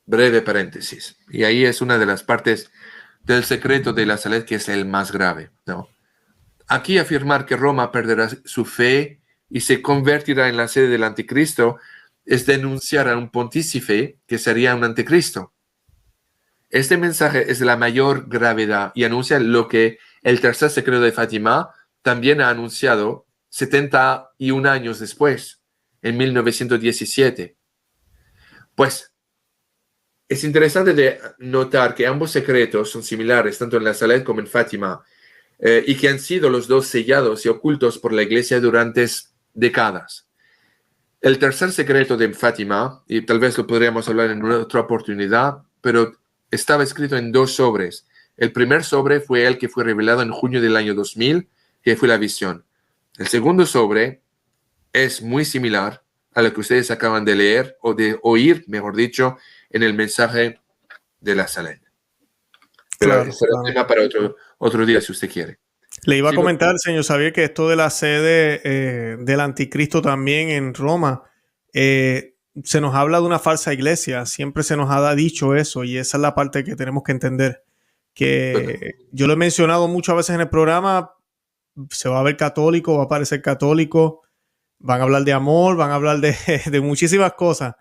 Speaker 2: Breve paréntesis. Y ahí es una de las partes del secreto de la salud que es el más grave, ¿no? Aquí afirmar que Roma perderá su fe y se convertirá en la sede del anticristo es denunciar a un pontífice que sería un anticristo. Este mensaje es de la mayor gravedad y anuncia lo que el tercer secreto de Fátima también ha anunciado 71 años después, en 1917. Pues es interesante de notar que ambos secretos son similares, tanto en la Saled como en Fátima, y que han sido los dos sellados y ocultos por la Iglesia durante décadas. El tercer secreto de Fátima, y tal vez lo podríamos hablar en otra oportunidad, pero estaba escrito en 2 sobres. El primer sobre fue el que fue revelado en junio del año 2000, que fue la visión. El segundo sobre es muy similar a lo que ustedes acaban de leer, o de oír, mejor dicho, en el mensaje de la Saled. Pero
Speaker 1: Claro,
Speaker 2: ese es el tema para otro día, si usted quiere.
Speaker 1: Le iba a
Speaker 2: Sí,
Speaker 1: comentar, señor Xavier, que esto de la sede del anticristo también en Roma, se nos habla de una falsa iglesia, siempre se nos ha dicho eso y esa es la parte que tenemos que entender, que yo lo he mencionado muchas veces en el programa, se va a ver católico, va a parecer católico, van a hablar de amor, van a hablar de muchísimas cosas,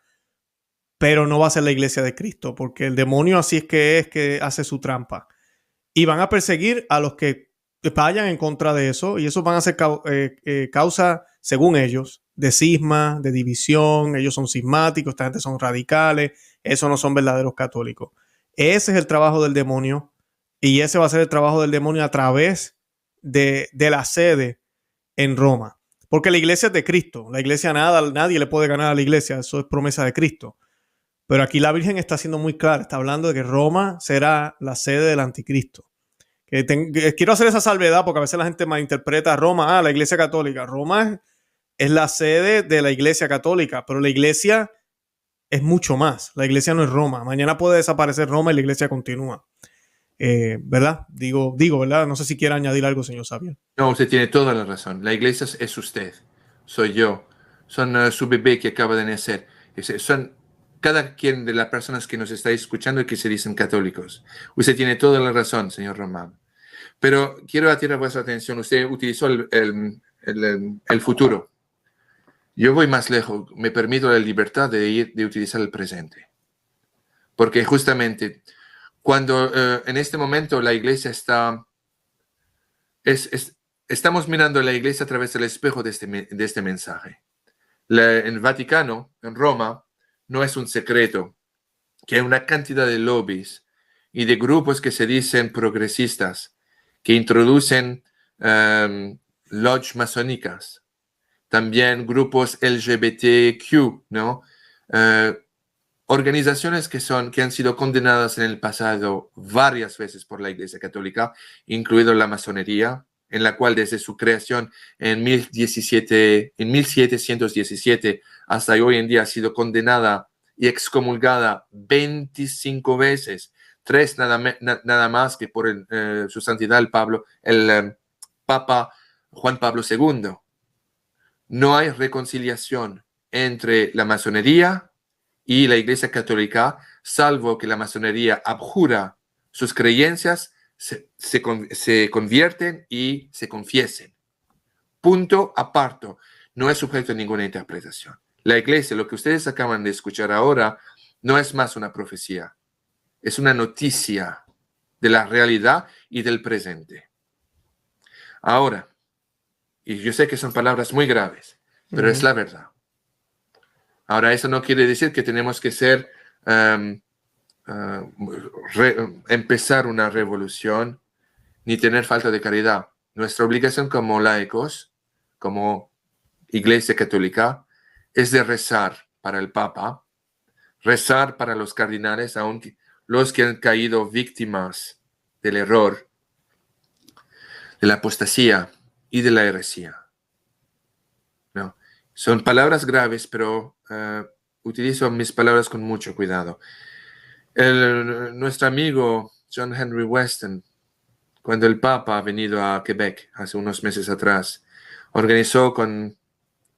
Speaker 1: pero no va a ser la iglesia de Cristo, porque el demonio así es que hace su trampa. Y van a perseguir a los que vayan en contra de eso, y eso van a ser causa, según ellos, de cisma, de división. Ellos son cismáticos, esta gente son radicales, esos no son verdaderos católicos. Ese es el trabajo del demonio, y ese va a ser el trabajo del demonio a través de la sede en Roma. Porque la iglesia es de Cristo, la iglesia nadie le puede ganar a la iglesia, eso es promesa de Cristo. Pero aquí la Virgen está siendo muy clara, está hablando de que Roma será la sede del anticristo. Que quiero hacer esa salvedad porque a veces la gente malinterpreta Roma, la iglesia católica. Roma es la sede de la iglesia católica, pero la iglesia es mucho más. La iglesia no es Roma. Mañana puede desaparecer Roma y la iglesia continúa. ¿Verdad? Digo, ¿verdad? No sé si quiere añadir algo, señor Xavier.
Speaker 2: No, usted tiene toda la razón. La iglesia es usted, soy yo, son su bebé que acaba de nacer. Son cada quien de las personas que nos está escuchando y que se dicen católicos. Usted tiene toda la razón, señor Román. Pero quiero atirar vuestra atención. Usted utilizó el futuro. Yo voy más lejos. Me permito la libertad de utilizar el presente. Porque justamente cuando en este momento la iglesia está... estamos mirando la iglesia a través del espejo de este mensaje. En el Vaticano, en Roma, no es un secreto que hay una cantidad de lobbies y de grupos que se dicen progresistas, que introducen lodge masónicas, también grupos LGBTQ, ¿no? Organizaciones que han sido condenadas en el pasado varias veces por la Iglesia Católica, incluido la masonería, en la cual desde su creación en 1717 hasta hoy en día ha sido condenada y excomulgada 25 veces, 3 nada más que por su santidad el Papa Juan Pablo II. No hay reconciliación entre la masonería y la Iglesia Católica, salvo que la masonería abjura sus creencias, se convierten y se confiesen. Punto aparte. No es sujeto a ninguna interpretación. La Iglesia, lo que ustedes acaban de escuchar ahora, no es más una profecía. Es una noticia de la realidad y del presente. Ahora, y yo sé que son palabras muy graves, pero es la verdad. Ahora, eso no quiere decir que tenemos que empezar una revolución ni tener falta de caridad. Nuestra obligación como laicos, como Iglesia Católica, es de rezar para el Papa, rezar para los cardinales, aunque los que han caído víctimas del error, de la apostasía y de la heresía. ¿No? Son palabras graves, pero utilizo mis palabras con mucho cuidado. Nuestro amigo John Henry Weston, cuando el Papa ha venido a Quebec hace unos meses atrás, Organizó con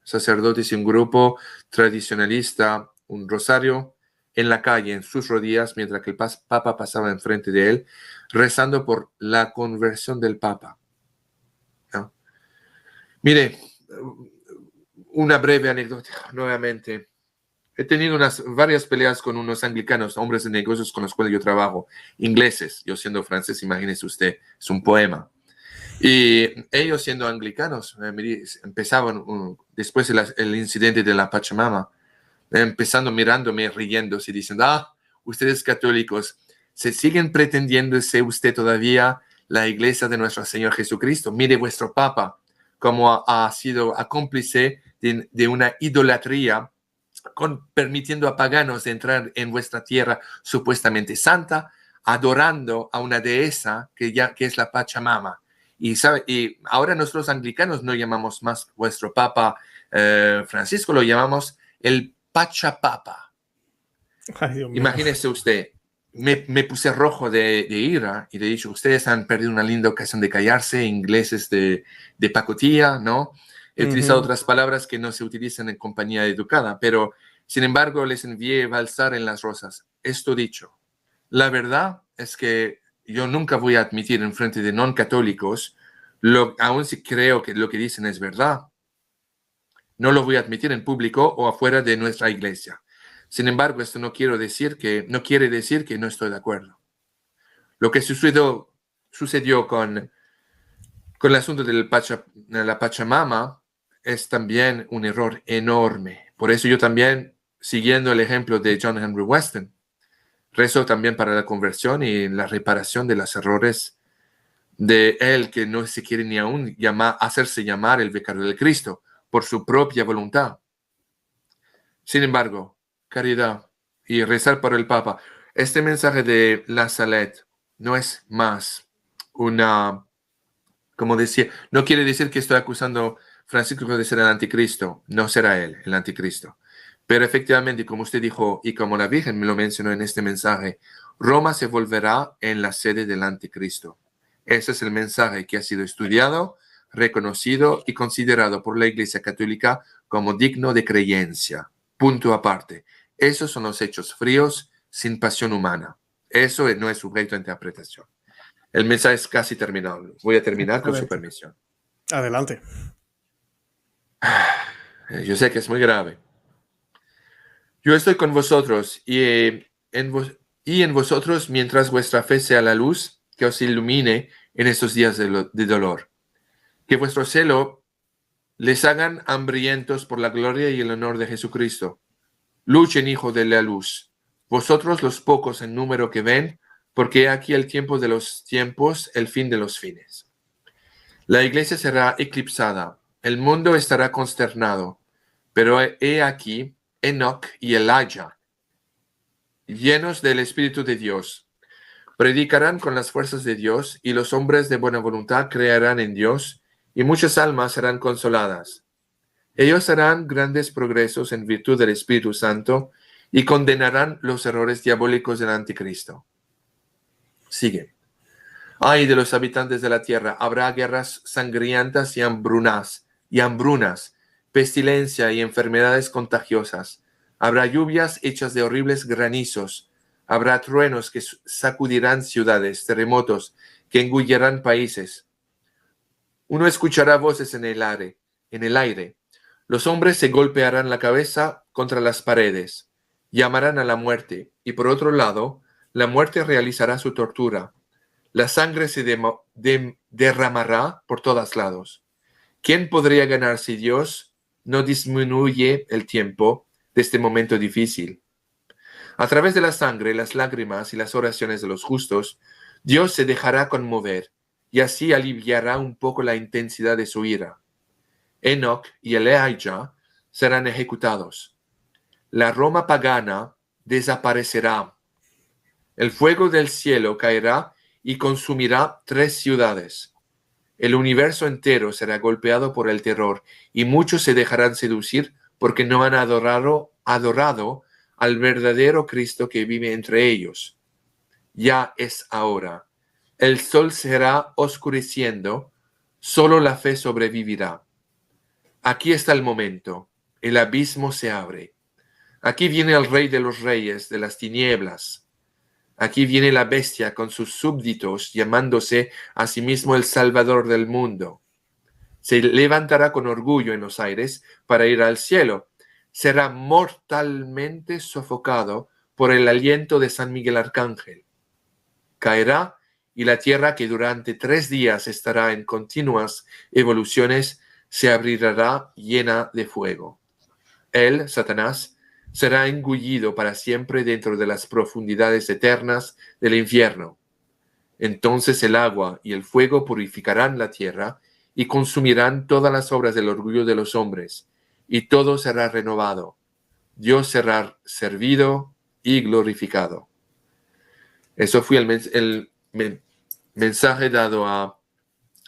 Speaker 2: sacerdotes y un grupo tradicionalista un rosario en la calle, en sus rodillas, mientras que el Papa pasaba enfrente de él, rezando por la conversión del Papa, ¿no? Mire, una breve anécdota nuevamente. He tenido varias peleas con unos anglicanos, hombres de negocios con los cuales yo trabajo, ingleses. Yo siendo francés, imagínese usted, es un poema. Y ellos siendo anglicanos, empezaban, después el incidente de la Pachamama, empezando mirándome, riéndose, diciendo, ustedes católicos, se siguen pretendiendo ser usted todavía la iglesia de nuestro Señor Jesucristo. Mire vuestro Papa, como ha sido cómplice de una idolatría, permitiendo a paganos entrar en vuestra tierra supuestamente santa, adorando a una dehesa que es la Pachamama. Y ahora nosotros anglicanos no llamamos más vuestro Papa Francisco, lo llamamos el Pachapapa.
Speaker 1: Ay, Dios mío.
Speaker 2: Imagínese usted, me puse rojo de ira y le he dicho, ustedes han perdido una linda ocasión de callarse, ingleses de pacotilla, ¿no? He utilizado otras palabras que no se utilizan en compañía educada, pero sin embargo les envié balsar en las rosas. Esto dicho, la verdad es que yo nunca voy a admitir en frente de no católicos, aun si creo que lo que dicen es verdad, no lo voy a admitir en público o afuera de nuestra iglesia. Sin embargo, esto no quiere decir que no estoy de acuerdo. Lo que sucedió con el asunto de la Pachamama es también un error enorme. Por eso yo también, siguiendo el ejemplo de John Henry Weston, rezo también para la conversión y la reparación de los errores de él, que no se quiere ni aún hacerse llamar el vicario del Cristo por su propia voluntad. Sin embargo, caridad y rezar por el Papa. Este mensaje de la Salette no es más una, como decía, no quiere decir que estoy acusando a Francisco de ser el anticristo. No será él el anticristo. Pero efectivamente, como usted dijo y como la Virgen me lo mencionó en este mensaje, Roma se volverá en la sede del anticristo. Ese es el mensaje que ha sido estudiado, reconocido y considerado por la Iglesia Católica como digno de creencia. Punto aparte. Esos son los hechos fríos, sin pasión humana. Eso no es sujeto a interpretación. El mensaje es casi terminado. Voy a terminar con su permisión.
Speaker 1: Adelante.
Speaker 2: Yo sé que es muy grave. Yo estoy con vosotros y en vosotros mientras vuestra fe sea la luz que os ilumine en estos días de dolor. Que vuestro celo les hagan hambrientos por la gloria y el honor de Jesucristo. Luchen, hijo de la luz, vosotros los pocos en número que ven, porque aquí el tiempo de los tiempos, el fin de los fines. La iglesia será eclipsada, el mundo estará consternado, pero he aquí Enoc y Elijah, llenos del Espíritu de Dios, predicarán con las fuerzas de Dios, y los hombres de buena voluntad creerán en Dios, y muchas almas serán consoladas. Ellos harán grandes progresos en virtud del Espíritu Santo y condenarán los errores diabólicos del anticristo. Sigue. Ay de los habitantes de la tierra, habrá guerras sangrientas y hambrunas, pestilencia y enfermedades contagiosas. Habrá lluvias hechas de horribles granizos. Habrá truenos que sacudirán ciudades, terremotos que engullirán países. Uno escuchará voces en el aire. Los hombres se golpearán la cabeza contra las paredes, llamarán a la muerte, y por otro lado, la muerte realizará su tortura. La sangre se derramará por todos lados. ¿Quién podría ganar si Dios no disminuye el tiempo de este momento difícil? A través de la sangre, las lágrimas y las oraciones de los justos, Dios se dejará conmover y así aliviará un poco la intensidad de su ira. Enoc y Elijah serán ejecutados. La Roma pagana desaparecerá. El fuego del cielo caerá y consumirá 3 ciudades. El universo entero será golpeado por el terror y muchos se dejarán seducir porque no han adorado al verdadero Cristo que vive entre ellos. Ya es ahora. El sol será oscureciendo, solo la fe sobrevivirá. Aquí está el momento. El abismo se abre. Aquí viene el rey de los reyes, de las tinieblas. Aquí viene la bestia con sus súbditos, llamándose a sí mismo el Salvador del mundo. Se levantará con orgullo en los aires para ir al cielo. Será mortalmente sofocado por el aliento de San Miguel Arcángel. Caerá y la tierra, que durante 3 días estará en continuas evoluciones, se abrirá llena de fuego. Él, Satanás, será engullido para siempre dentro de las profundidades eternas del infierno. Entonces el agua y el fuego purificarán la tierra y consumirán todas las obras del orgullo de los hombres, y todo será renovado. Dios será servido y glorificado. Eso fue el mensaje dado a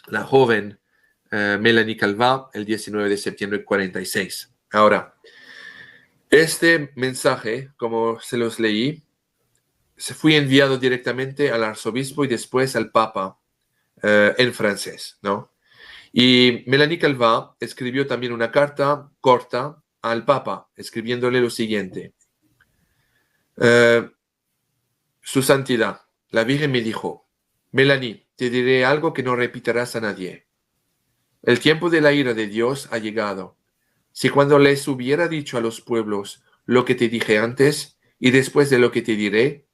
Speaker 2: la joven Mélanie Calvat el 19 de septiembre de 46. Ahora, este mensaje, como se los leí, se fue enviado directamente al arzobispo y después al papa en francés, ¿no? Y Mélanie Calvat escribió también una carta corta al papa, escribiéndole lo siguiente. Su santidad, la Virgen me dijo: Mélanie, te diré algo que no repetirás a nadie. El tiempo de la ira de Dios ha llegado. Si cuando les hubiera dicho a los pueblos lo que te dije antes y después de lo que te diré,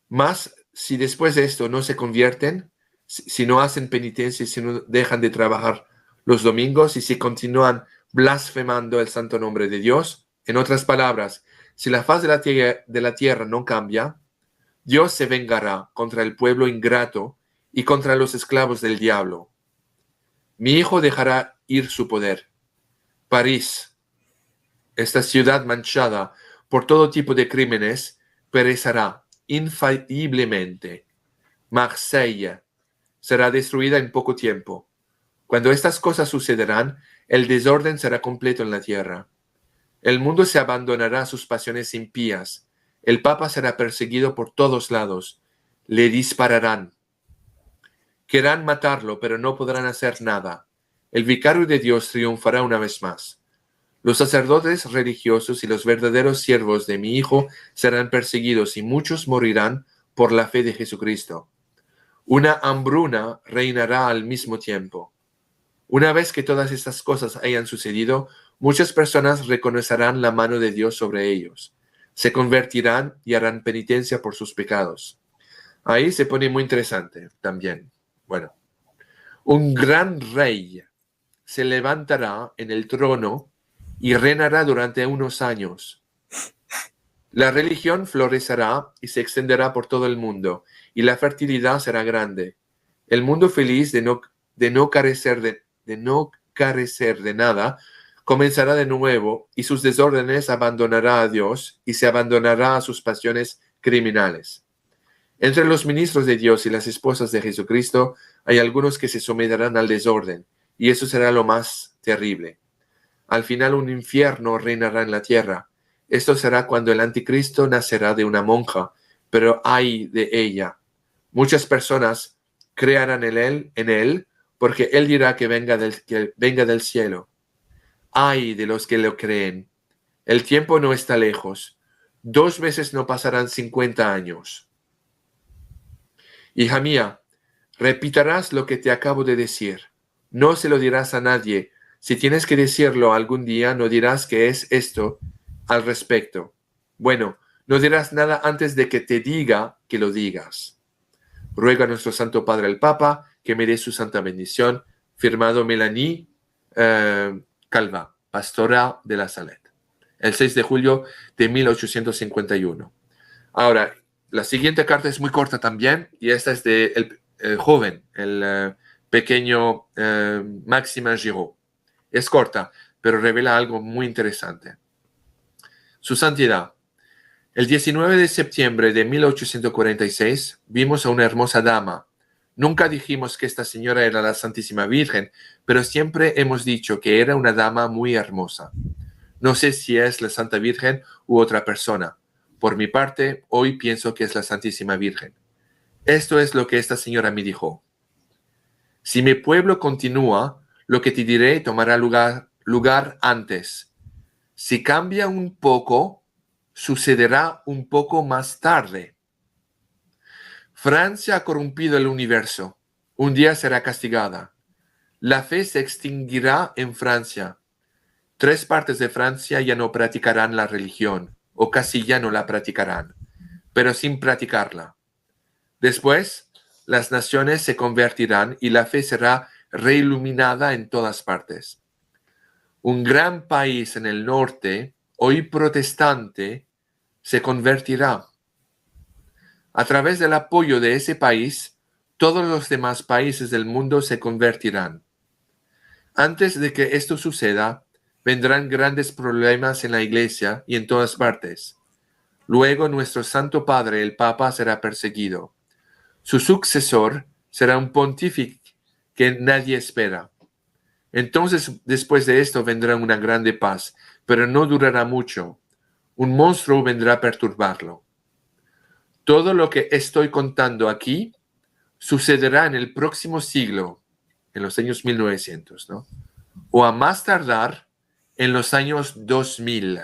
Speaker 2: más si después de esto no se convierten, si no hacen penitencia, si no dejan de trabajar los domingos y si continúan blasfemando el santo nombre de Dios, en otras palabras, si la faz de la tierra no cambia, Dios se vengará contra el pueblo ingrato y contra los esclavos del diablo. Mi hijo dejará ir su poder. París, esta ciudad manchada por todo tipo de crímenes, perecerá infaliblemente. Marsella será destruida en poco tiempo. Cuando estas cosas sucederán, el desorden será completo en la tierra. El mundo se abandonará a sus pasiones impías. El Papa será perseguido por todos lados. Le dispararán. Querrán matarlo, pero no podrán hacer nada. El vicario de Dios triunfará una vez más. Los sacerdotes religiosos y los verdaderos siervos de mi Hijo serán perseguidos y muchos morirán por la fe de Jesucristo. Una hambruna reinará al mismo tiempo. Una vez que todas estas cosas hayan sucedido, muchas personas reconocerán la mano de Dios sobre ellos. Se convertirán y harán penitencia por sus pecados. Ahí se pone muy interesante también. Bueno, un gran rey se levantará en el trono y reinará durante unos años. La religión florecerá y se extenderá por todo el mundo, y la fertilidad será grande. El mundo feliz de no carecer de nada comenzará de nuevo, y sus desórdenes abandonará a Dios y se abandonará a sus pasiones criminales. Entre los ministros de Dios y las esposas de Jesucristo hay algunos que se someterán al desorden, y eso será lo más terrible. Al final un infierno reinará en la tierra. Esto será cuando el anticristo nacerá de una monja, pero ay de ella. Muchas personas creerán en él, porque él dirá que venga del cielo. Ay de los que lo creen. El tiempo no está lejos. 2 veces no pasarán 50 años. Hija mía, repitarás lo que te acabo de decir. No se lo dirás a nadie. Si tienes que decirlo algún día, no dirás que es esto al respecto. Bueno, no dirás nada antes de que te diga que lo digas. Ruega a nuestro Santo Padre el Papa que me dé su santa bendición. Firmado Mélanie Calvat, pastora de la Salette. El 6 de julio de 1851. Ahora, la siguiente carta es muy corta también, y esta es de el joven, el pequeño Maximin Giraud. Es corta, pero revela algo muy interesante. Su santidad. El 19 de septiembre de 1846 vimos a una hermosa dama. Nunca dijimos que esta señora era la Santísima Virgen, pero siempre hemos dicho que era una dama muy hermosa. No sé si es la Santa Virgen u otra persona. Por mi parte, hoy pienso que es la Santísima Virgen. Esto es lo que esta señora me dijo. Si mi pueblo continúa, lo que te diré tomará lugar lugar antes. Si cambia un poco, sucederá un poco más tarde. Francia ha corrompido el universo. Un día será castigada. La fe se extinguirá en Francia. 3 partes de Francia ya no practicarán la religión, o casi ya no la practicarán, pero sin practicarla. Después, las naciones se convertirán y la fe será reiluminada en todas partes. Un gran país en el norte, hoy protestante, se convertirá. A través del apoyo de ese país, todos los demás países del mundo se convertirán. Antes de que esto suceda, vendrán grandes problemas en la Iglesia y en todas partes. Luego nuestro Santo Padre, el Papa, será perseguido. Su sucesor será un pontífice que nadie espera. Entonces, después de esto, vendrá una grande paz, pero no durará mucho. Un monstruo vendrá a perturbarlo. Todo lo que estoy contando aquí sucederá en el próximo siglo, en los años 1900, ¿no? O a más tardar, en los años 2000.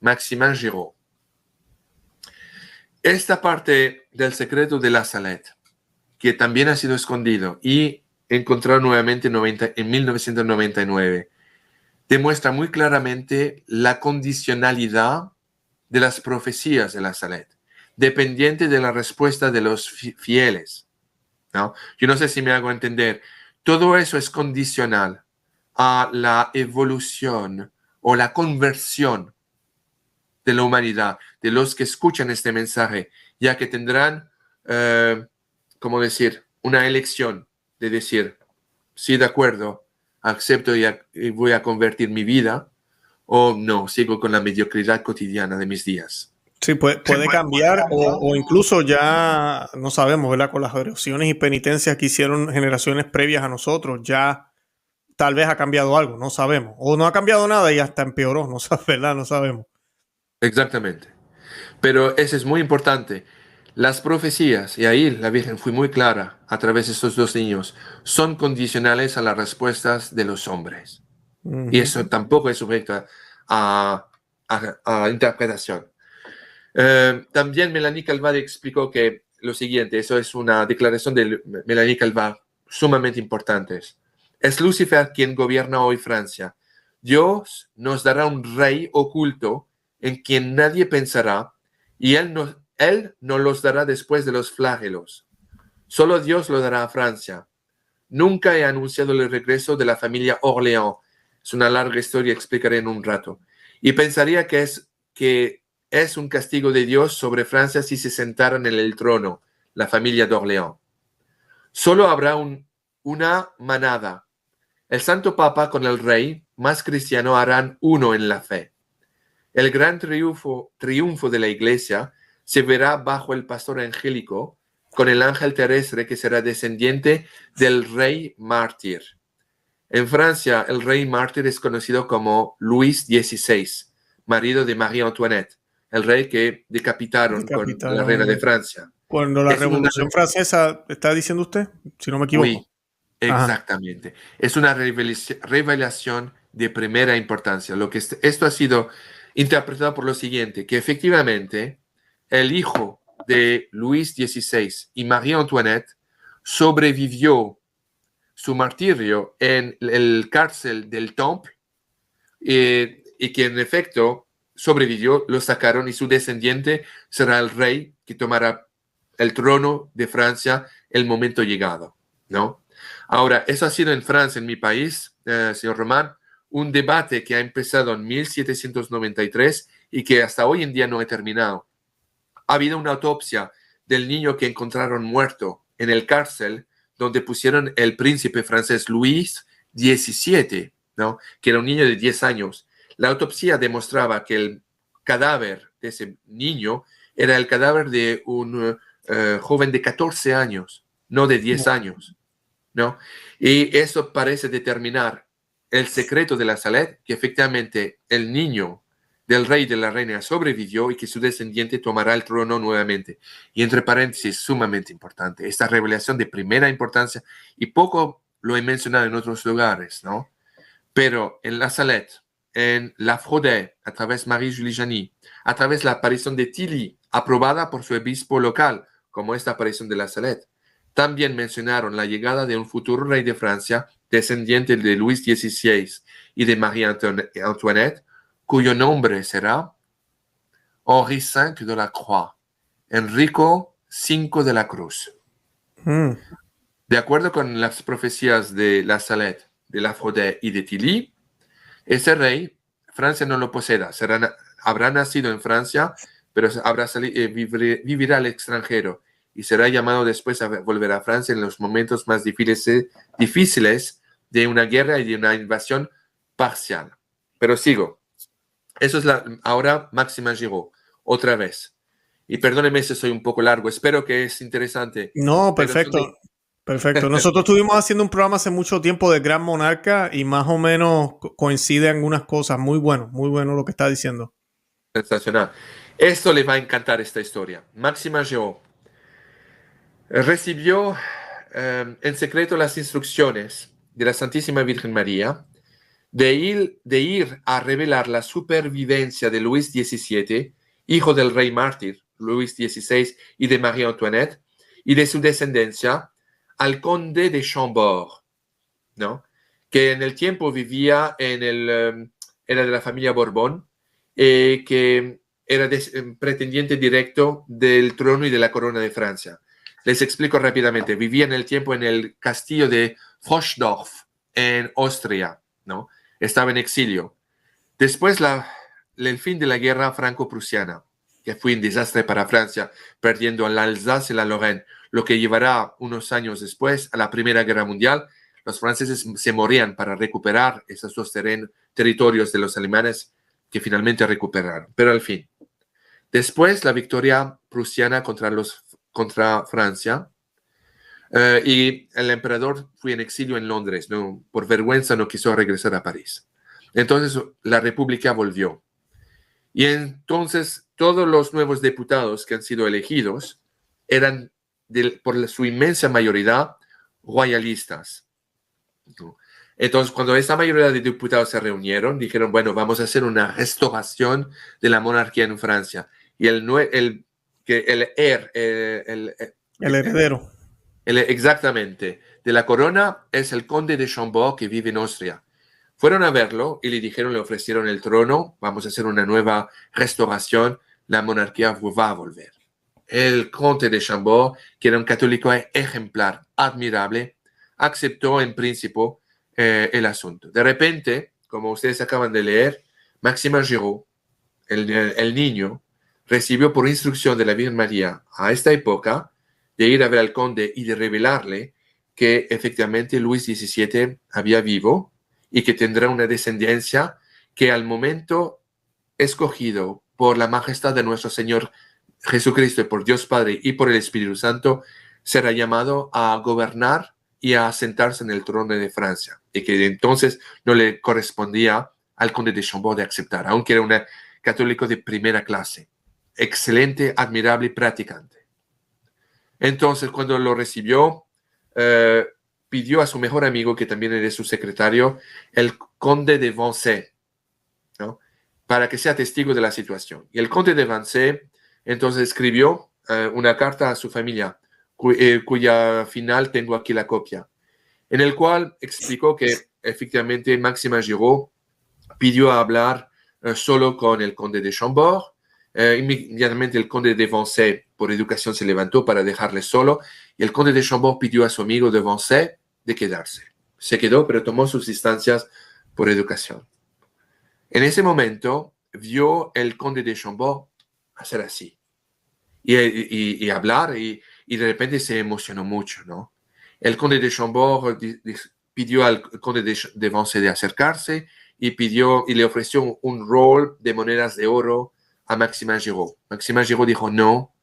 Speaker 2: Maximin Giraud. Esta parte del secreto de la Salette, que también ha sido escondido y encontrado nuevamente en 1999, demuestra muy claramente la condicionalidad de las profecías de la Salette, dependiente de la respuesta de los fieles, ¿no? Yo no sé si me hago entender. Todo eso es condicional a la evolución o la conversión de la humanidad, de los que escuchan este mensaje, ya que tendrán, ¿cómo decir?, una elección de decir, sí, de acuerdo, acepto y voy a convertir mi vida, o no, sigo con la mediocridad cotidiana de mis días.
Speaker 1: Sí, puede cambiar o incluso ya no sabemos, ¿verdad? Con las oraciones y penitencias que hicieron generaciones previas a nosotros, ya tal vez ha cambiado algo, no sabemos. O no ha cambiado nada y hasta empeoró, no sabemos, ¿verdad? No sabemos.
Speaker 2: Exactamente. Pero eso es muy importante. Las profecías, y ahí la Virgen fue muy clara a través de estos 2 niños, son condicionales a las respuestas de los hombres. Y eso tampoco es sujeto a interpretación. También Melanie Calvat explicó que lo siguiente, eso es una declaración de Melanie Calvat sumamente importante. Es Lucifer quien gobierna hoy Francia. Dios nos dará un rey oculto en quien nadie pensará, y él no los dará después de los flagelos. Solo Dios lo dará a Francia. Nunca he anunciado el regreso de la familia Orléans. Es una larga historia, explicaré en un rato. Y pensaría que es un castigo de Dios sobre Francia si se sentaran en el trono, la familia de Orléans. Solo habrá una manada. El Santo Papa con el rey, más cristiano, harán uno en la fe. El gran triunfo de la Iglesia se verá bajo el pastor angélico, con el ángel terrestre que será descendiente del rey mártir. En Francia, el rey mártir es conocido como Luis XVI, marido de Marie Antoinette, el rey que decapitaron con la reina de Francia.
Speaker 1: Cuando la Revolución Francesa, ¿está diciendo usted? Si no me equivoco.
Speaker 2: Sí, exactamente. Ajá. Es una revelación de primera importancia. Esto ha sido interpretado por lo siguiente, que efectivamente el hijo de Luis XVI y Marie Antoinette sobrevivió su martirio en el cárcel del Temple y que en efecto sobrevivió, lo sacaron y su descendiente será el rey que tomará el trono de Francia el momento llegado, ¿no? Ahora, eso ha sido en Francia, en mi país, señor Román, un debate que ha empezado en 1793 y que hasta hoy en día no ha terminado. Ha habido una autopsia del niño que encontraron muerto en el cárcel donde pusieron el príncipe francés Luis XVII, ¿no? Que era un niño de 10 años. La autopsia demostraba que el cadáver de ese niño era el cadáver de un joven de 14 años, no de 10 años, ¿no? Y eso parece determinar el secreto de la Salette, que efectivamente el niño del rey y de la reina sobrevivió y que su descendiente tomará el trono nuevamente. Y entre paréntesis, sumamente importante, esta revelación de primera importancia, y poco lo he mencionado en otros lugares, ¿no? Pero en La Salette, en La Fraudet, a través de Marie-Julie Janis, a través de la aparición de Tilly, aprobada por su obispo local, como esta aparición de La Salette, también mencionaron la llegada de un futuro rey de Francia, descendiente de Luis XVI y de Marie Antoinette, cuyo nombre será Henri V de la Croix, Enrico V de la Cruz. De acuerdo con las profecías de La Salette, de La Fraudet y de Tilly, ese rey, Francia no lo poseerá, habrá nacido en Francia, pero vivirá al extranjero y será llamado después a volver a Francia en los momentos más difíciles de una guerra y de una invasión parcial. Pero sigo. Eso es ahora Máxima Giraud, otra vez. Y perdóneme si soy un poco largo, espero que es interesante.
Speaker 1: No, perfecto. Perfecto. Nosotros estuvimos haciendo un programa hace mucho tiempo de Gran Monarca y más o menos coinciden algunas cosas. Muy bueno lo que está diciendo.
Speaker 2: Sensacional. Esto le va a encantar esta historia. Máxima Giraud recibió en secreto las instrucciones de la Santísima Virgen María de ir a revelar la supervivencia de Luis XVII, hijo del rey mártir Luis XVI y de María Antoinette, y de su descendencia al conde de Chambord, ¿no? Que en el tiempo vivía era de la familia Borbón, que era pretendiente directo del trono y de la corona de Francia. Les explico rápidamente. Vivía en el tiempo en el castillo de Froschdorf, en Austria, ¿no? Estaba en exilio. Después el fin de la guerra franco-prusiana, que fue un desastre para Francia, perdiendo la Alsace y la Lorraine, lo que llevará unos años después a la Primera Guerra Mundial. Los franceses se morían para recuperar esos dos territorios de los alemanes que finalmente recuperaron. Pero al fin, después la victoria prusiana contra Francia, y el emperador fue en exilio en Londres, ¿no? Por vergüenza no quiso regresar a París. Entonces la República volvió. Y entonces todos los nuevos diputados que han sido elegidos eran, por su inmensa mayoría, royalistas. Entonces, cuando esta mayoría de diputados se reunieron, dijeron, bueno, vamos a hacer una restauración de la monarquía en Francia. Y el
Speaker 1: heredero.
Speaker 2: Exactamente, de la corona es el conde de Chambord, que vive en Austria. Fueron a verlo y le ofrecieron el trono, vamos a hacer una nueva restauración, la monarquía va a volver. El conde de Chambord, que era un católico ejemplar, admirable, aceptó en principio el asunto. De repente, como ustedes acaban de leer, Máxima Giraud, el niño, recibió por instrucción de la Virgen María a esta época de ir a ver al conde y de revelarle que efectivamente Luis XVII había vivo y que tendrá una descendencia que al momento escogido por la majestad de nuestro Señor Jesucristo y por Dios Padre y por el Espíritu Santo será llamado a gobernar y a sentarse en el trono de Francia, y que entonces no le correspondía al conde de Chambord de aceptar, aunque era un católico de primera clase, excelente, admirable y practicante. Entonces, cuando lo recibió, pidió a su mejor amigo, que también era su secretario, el conde de Vincennes, ¿no? Para que sea testigo de la situación. Y el conde de Vincennes entonces escribió una carta a su familia, cuya final tengo aquí la copia, en el cual explicó que efectivamente Máxima Giraud pidió hablar solo con el conde de Chambord. Inmediatamente el conde de Vincennes, por educación, se levantó para dejarle solo, y el conde de Chambord pidió a su amigo de Vincennes de quedarse. Se quedó, pero tomó sus distancias por educación. En ese momento vio el conde de Chambord hacer así y hablar, y de repente se emocionó mucho, ¿no? El conde de Chambord pidió al conde de Vincennes de acercarse y le ofreció un rol de monedas de oro a Máxima Giraud. Máxima Giraud dijo, no,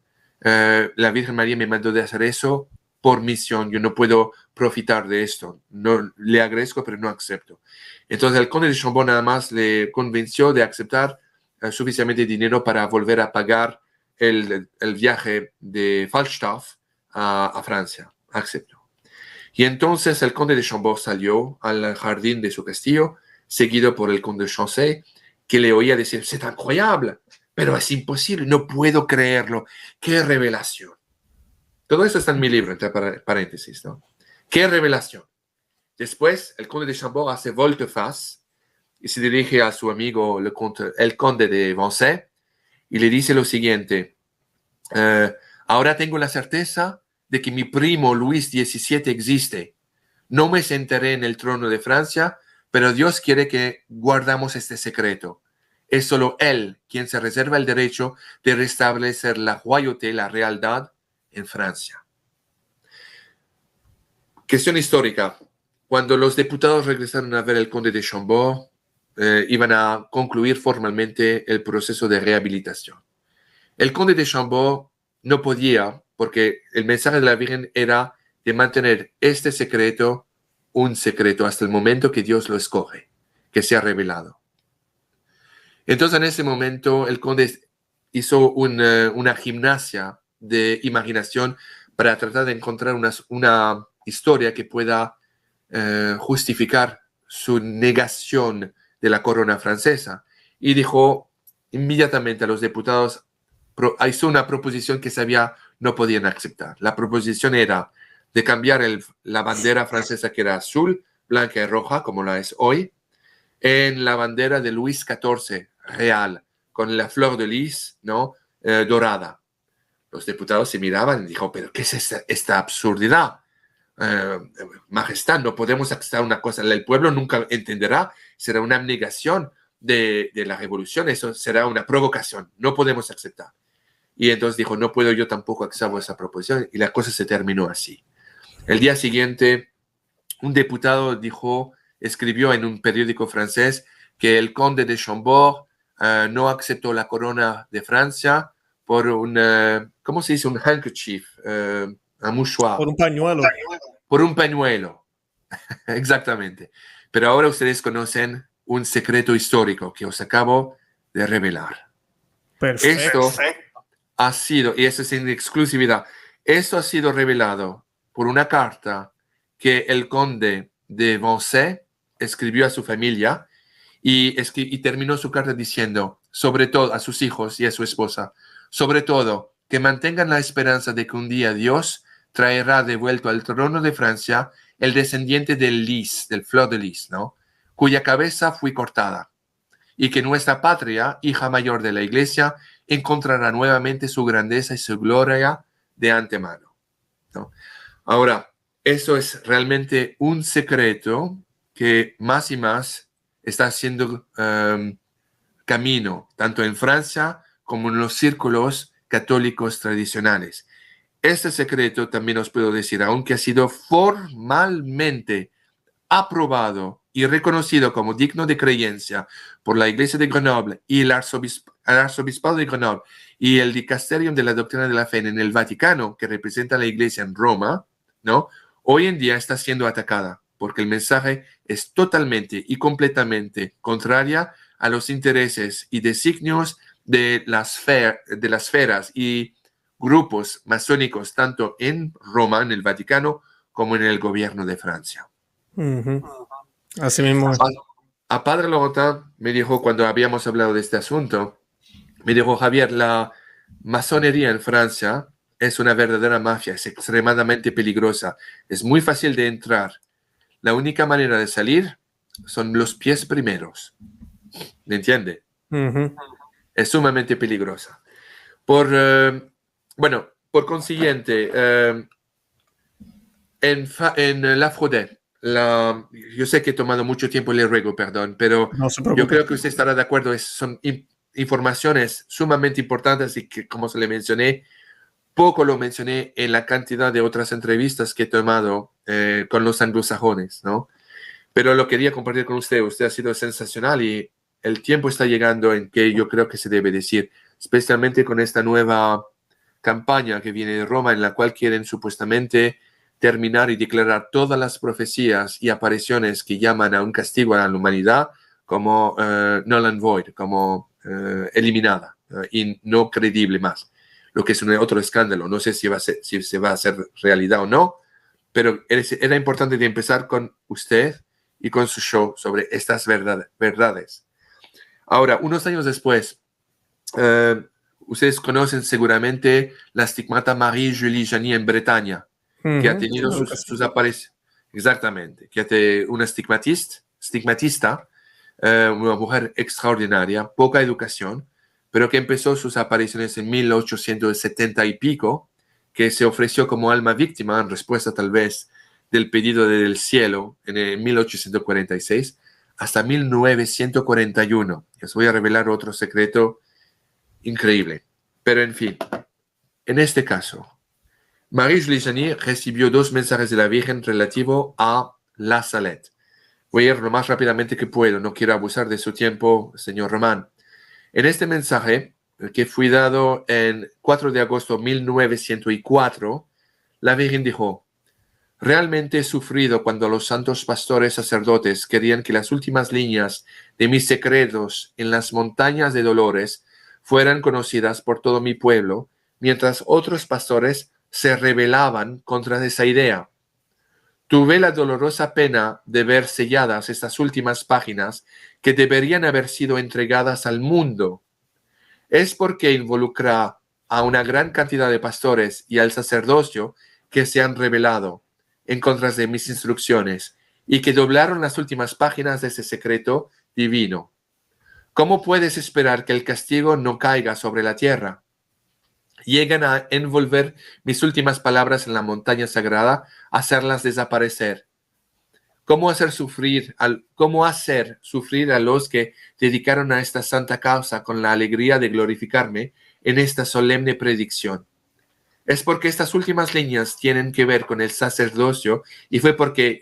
Speaker 2: la Virgen María me mandó de hacer eso por misión, yo no puedo profitar de esto, no, le agradezco, pero no acepto. Entonces el conde de Chambord nada más le convenció de aceptar suficientemente dinero para volver a pagar el viaje de Falstaff a Francia. Aceptó. Y entonces el conde de Chambord salió al jardín de su castillo, seguido por el conde de Chauncey, que le oía decir, c'est incroyable, pero es imposible, no puedo creerlo, qué revelación. Todo eso está en mi libro, entre paréntesis, ¿no? Qué revelación. Después, el conde de Chambord hace volte-face y se dirige a su amigo el conde de Vincennes y le dice lo siguiente, ahora tengo la certeza de que mi primo Luis XVII existe. No me sentaré en el trono de Francia, pero Dios quiere que guardamos este secreto. Es solo él quien se reserva el derecho de restablecer la royauté, la realidad en Francia. Cuestión histórica. Cuando los diputados regresaron a ver al conde de Chambord, iban a concluir formalmente el proceso de rehabilitación. El conde de Chambord no podía, porque el mensaje de la Virgen era de mantener este secreto un secreto hasta el momento que Dios lo escoge, que sea revelado. Entonces, en ese momento, el conde hizo una gimnasia de imaginación para tratar de encontrar una historia que pueda justificar su negación de la corona francesa. Y dijo inmediatamente a los diputados, hizo una proposición que sabía no podían aceptar. La proposición era de cambiar la bandera francesa, que era azul, blanca y roja, como la es hoy, en la bandera de Luis XIV, real, con la flor de lis, ¿no? Dorada. Los diputados se miraban y dijo, pero ¿qué es esta absurdidad? Majestad, no podemos aceptar una cosa. El pueblo nunca entenderá. Será una abnegación de la revolución. Eso será una provocación. No podemos aceptar. Y entonces dijo, no puedo yo tampoco aceptar esa proposición. Y la cosa se terminó así. El día siguiente, un diputado escribió en un periódico francés que el conde de Chambord no aceptó la corona de Francia por ¿cómo se dice? Un handkerchief, un mouchoir.
Speaker 1: Por un pañuelo.
Speaker 2: Por un pañuelo, exactamente. Pero ahora ustedes conocen un secreto histórico que os acabo de revelar.
Speaker 1: Perfecto.
Speaker 2: Esto ha sido, y eso es en exclusividad, esto ha sido revelado por una carta que el conde de Vincennes escribió a su familia y terminó su carta diciendo, sobre todo a sus hijos y a su esposa, sobre todo que mantengan la esperanza de que un día Dios traerá de vuelta al trono de Francia el descendiente del lis, del flor de lis, ¿no? Cuya cabeza fue cortada, y que nuestra patria, hija mayor de la Iglesia, encontrará nuevamente su grandeza y su gloria de antemano, ¿no? Ahora, eso es realmente un secreto que más y más está haciendo camino, tanto en Francia como en los círculos católicos tradicionales. Este secreto, también os puedo decir, aunque ha sido formalmente aprobado y reconocido como digno de creencia por la Iglesia de Grenoble y el Arzobispado de Grenoble y el Dicasterium de la Doctrina de la Fe en el Vaticano, que representa a la Iglesia en Roma, ¿no? Hoy en día está siendo atacada porque el mensaje es totalmente y completamente contraria a los intereses y designios de las esferas y grupos masónicos, tanto en Roma, en el Vaticano, como en el gobierno de Francia.
Speaker 1: Así mismo es.
Speaker 2: A Padre Lorota me dijo, cuando habíamos hablado de este asunto, me dijo, Javier, la masonería en Francia es una verdadera mafia, es extremadamente peligrosa, es muy fácil de entrar. La única manera de salir son los pies primeros. ¿Me entiende? Es sumamente peligrosa. Por consiguiente, en la Fraude, yo sé que he tomado mucho tiempo, le ruego perdón, pero
Speaker 1: no se preocupe.
Speaker 2: Yo creo que usted estará de acuerdo, son informaciones sumamente importantes y que, como se le mencioné, poco lo mencioné en la cantidad de otras entrevistas que he tomado con los anglosajones, ¿no? Pero lo quería compartir con usted. Usted ha sido sensacional y el tiempo está llegando en que yo creo que se debe decir, especialmente con esta nueva campaña que viene de Roma, en la cual quieren supuestamente terminar y declarar todas las profecías y apariciones que llaman a un castigo a la humanidad como null and void, como eliminada y no credible más. Lo que es otro escándalo. No sé si se va a hacer realidad o no, pero era importante de empezar con usted y con su show sobre estas verdades. Ahora, unos años después, ustedes conocen seguramente la estigmata Marie-Julie Janis en Bretaña, que ha tenido sus apariciones. Exactamente, que es una estigmatista, una mujer extraordinaria, poca educación, pero que empezó sus apariciones en 1870 y pico, que se ofreció como alma víctima en respuesta tal vez del pedido del cielo en 1846 hasta 1941. Les voy a revelar otro secreto increíble. Pero en fin, en este caso, Marie-Julie Janis recibió 2 mensajes de la Virgen relativo a la Salette. Voy a ir lo más rápidamente que puedo, no quiero abusar de su tiempo, señor Román. En este mensaje, que fue dado en 4 de agosto de 1904, la Virgen dijo: realmente he sufrido cuando los santos pastores sacerdotes querían que las últimas líneas de mis secretos en las montañas de dolores fueran conocidas por todo mi pueblo, mientras otros pastores se rebelaban contra esa idea. Tuve la dolorosa pena de ver selladas estas últimas páginas que deberían haber sido entregadas al mundo. Es porque involucra a una gran cantidad de pastores y al sacerdocio que se han rebelado en contra de mis instrucciones y que doblaron las últimas páginas de ese secreto divino. ¿Cómo puedes esperar que el castigo no caiga sobre la tierra? Llegan a envolver mis últimas palabras en la montaña sagrada, hacerlas desaparecer. ¿Cómo hacer sufrir a los que dedicaron a esta santa causa con la alegría de glorificarme en esta solemne predicción? Es porque estas últimas líneas tienen que ver con el sacerdocio y fue porque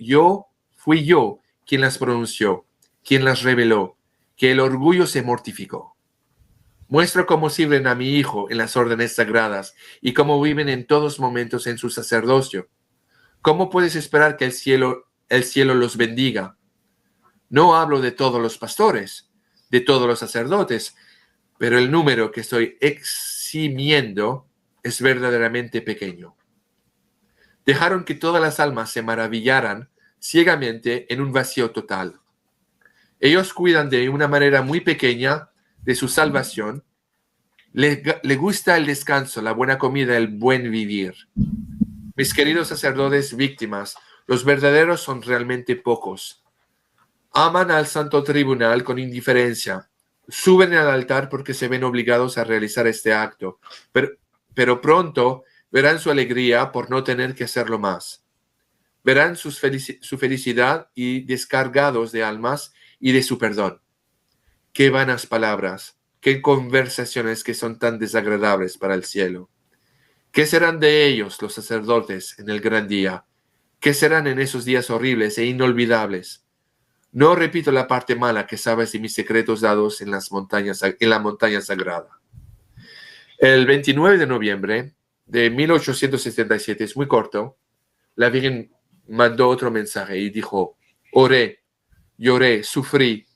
Speaker 2: fui yo quien las pronunció, quien las reveló, que el orgullo se mortificó. Muestro cómo sirven a mi Hijo en las órdenes sagradas y cómo viven en todos momentos en su sacerdocio. ¿Cómo puedes esperar que el cielo los bendiga? No hablo de todos los pastores, de todos los sacerdotes, pero el número que estoy eximiendo es verdaderamente pequeño. Dejaron que todas las almas se maravillaran ciegamente en un vacío total. Ellos cuidan de una manera muy pequeña de su salvación. Le gusta el descanso, la buena comida, el buen vivir. Mis queridos sacerdotes víctimas, los verdaderos son realmente pocos. Aman al santo tribunal con indiferencia. Suben al altar porque se ven obligados a realizar este acto, pero pronto verán su alegría por no tener que hacerlo más. Verán su felicidad y descargados de almas y de su perdón. Qué vanas palabras, qué conversaciones que son tan desagradables para el cielo. ¿Qué serán de ellos, los sacerdotes, en el gran día? ¿Qué serán en esos días horribles e inolvidables? No repito la parte mala que sabes de mis secretos dados en la montaña sagrada. El 29 de noviembre de 1877, es muy corto, la Virgen mandó otro mensaje y dijo: oré, lloré, sufrí,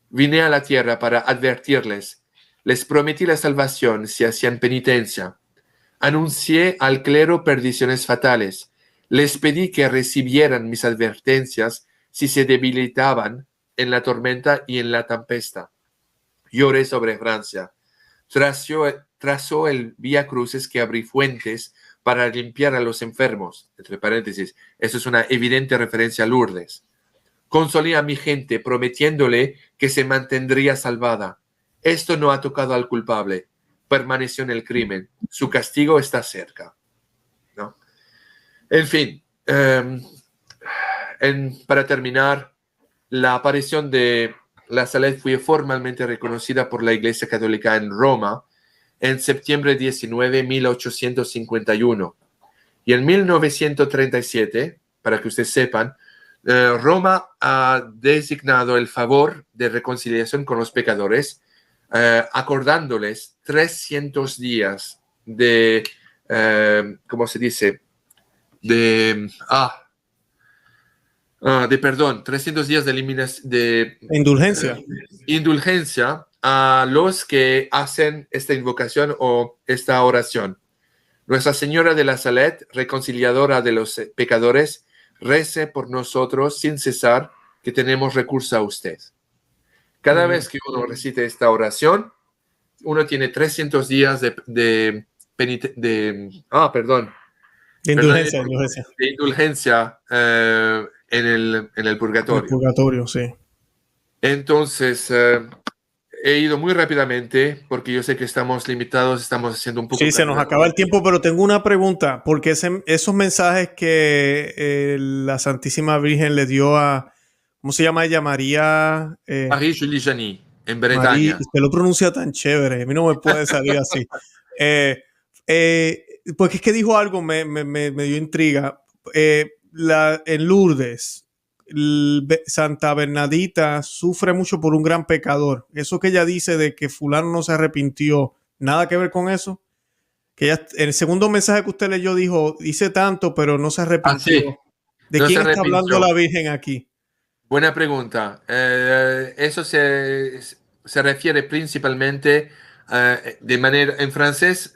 Speaker 2: vine a la tierra para advertirles, les prometí la salvación si hacían penitencia, anuncié al clero perdiciones fatales, les pedí que recibieran mis advertencias si se debilitaban en la tormenta y en la tempestad. Lloré sobre Francia, trazó el vía crucis que abrí fuentes para limpiar a los enfermos, entre paréntesis, eso es una evidente referencia a Lourdes. Consolé a mi gente prometiéndole que se mantendría salvada. Esto no ha tocado al culpable, permaneció en el crimen, su castigo está cerca. ¿No? En fin, para terminar, la aparición de la Salette fue formalmente reconocida por la Iglesia Católica en Roma en septiembre 19 de 1851. Y en 1937, para que ustedes sepan, Roma ha designado el favor de reconciliación con los pecadores, acordándoles 300 días de, ¿cómo se dice? De perdón, 300 días de
Speaker 1: Indulgencia.
Speaker 2: Indulgencia a los que hacen esta invocación o esta oración. Nuestra Señora de la Salette, reconciliadora de los pecadores, rece por nosotros sin cesar que tenemos recurso a usted. Cada vez que uno recite esta oración, uno tiene 300 días de
Speaker 1: indulgencia, indulgencia.
Speaker 2: de indulgencia en el
Speaker 1: El
Speaker 2: purgatorio.
Speaker 1: purgatorio, sí.
Speaker 2: Entonces, he ido muy rápidamente porque yo sé que estamos limitados, estamos haciendo un poco...
Speaker 1: Sí, se nos acaba el tiempo, pero tengo una pregunta, porque esos mensajes que la Santísima Virgen le dio a, ¿cómo se llama ella? María...
Speaker 2: Marie-Julie Janis, en
Speaker 1: María,
Speaker 2: Bretaña.
Speaker 1: usted lo pronuncia tan chévere, a mí no me puede salir así. Porque es que dijo algo, me dio intriga. En Lourdes, Santa Bernadita sufre mucho por un gran pecador. Eso que ella dice de que fulano no se arrepintió, ¿nada que ver con eso? Que ella, el segundo mensaje que usted leyó dijo, dice tanto, pero no se arrepintió.
Speaker 2: Sí.
Speaker 1: ¿De
Speaker 2: No
Speaker 1: quién
Speaker 2: se
Speaker 1: está hablando
Speaker 2: arrepintió.
Speaker 1: la Virgen aquí?
Speaker 2: Buena pregunta. Eso se refiere principalmente de manera, en francés,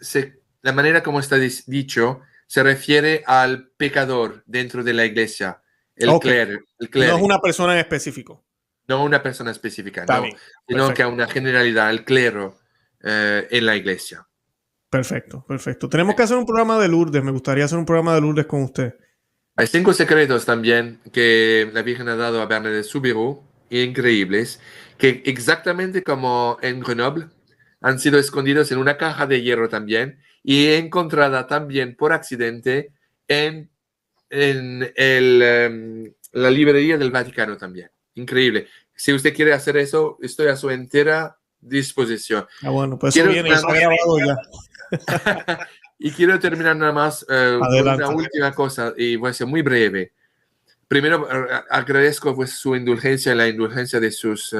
Speaker 2: la manera como está dicho, se refiere al pecador dentro de la iglesia, el
Speaker 1: Ok,
Speaker 2: clero, el
Speaker 1: no es
Speaker 2: clérigo,
Speaker 1: una persona en específico.
Speaker 2: no una persona específica,
Speaker 1: Está
Speaker 2: no,
Speaker 1: bien,
Speaker 2: sino que
Speaker 1: perfecto.
Speaker 2: a una generalidad, el clero en la iglesia.
Speaker 1: Perfecto, perfecto. Tenemos que hacer un programa de Lourdes. Me gustaría hacer un programa de Lourdes con usted.
Speaker 2: Hay 5 secretos también que la Virgen ha dado a Bernard de Soubirous, increíbles, que exactamente como en Grenoble han sido escondidos en una caja de hierro también y encontrada también por accidente en la librería del Vaticano también. Increíble. Si usted quiere hacer eso, estoy a su entera disposición.
Speaker 1: Ah, bueno, pues eso
Speaker 2: Quiero
Speaker 1: viene, eso ha grabado ya.
Speaker 2: y quiero terminar nada más con una
Speaker 1: Adelante.
Speaker 2: última cosa y voy a ser muy breve. Primero, agradezco pues, su indulgencia y la indulgencia de sus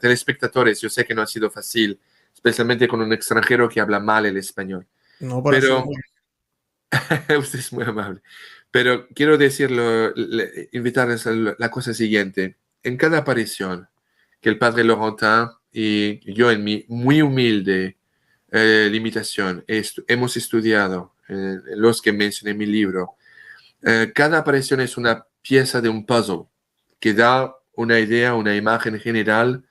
Speaker 2: telespectadores. Yo sé que no ha sido fácil, especialmente con un extranjero que habla mal el español.
Speaker 1: No, pero
Speaker 2: Pero usted es muy amable. Pero quiero decirlo, invitarles a la cosa siguiente. En cada aparición que el padre Laurentin y yo en mi muy humilde limitación hemos estudiado, los que mencioné en mi libro, cada aparición es una pieza de un puzzle que da una idea, una imagen general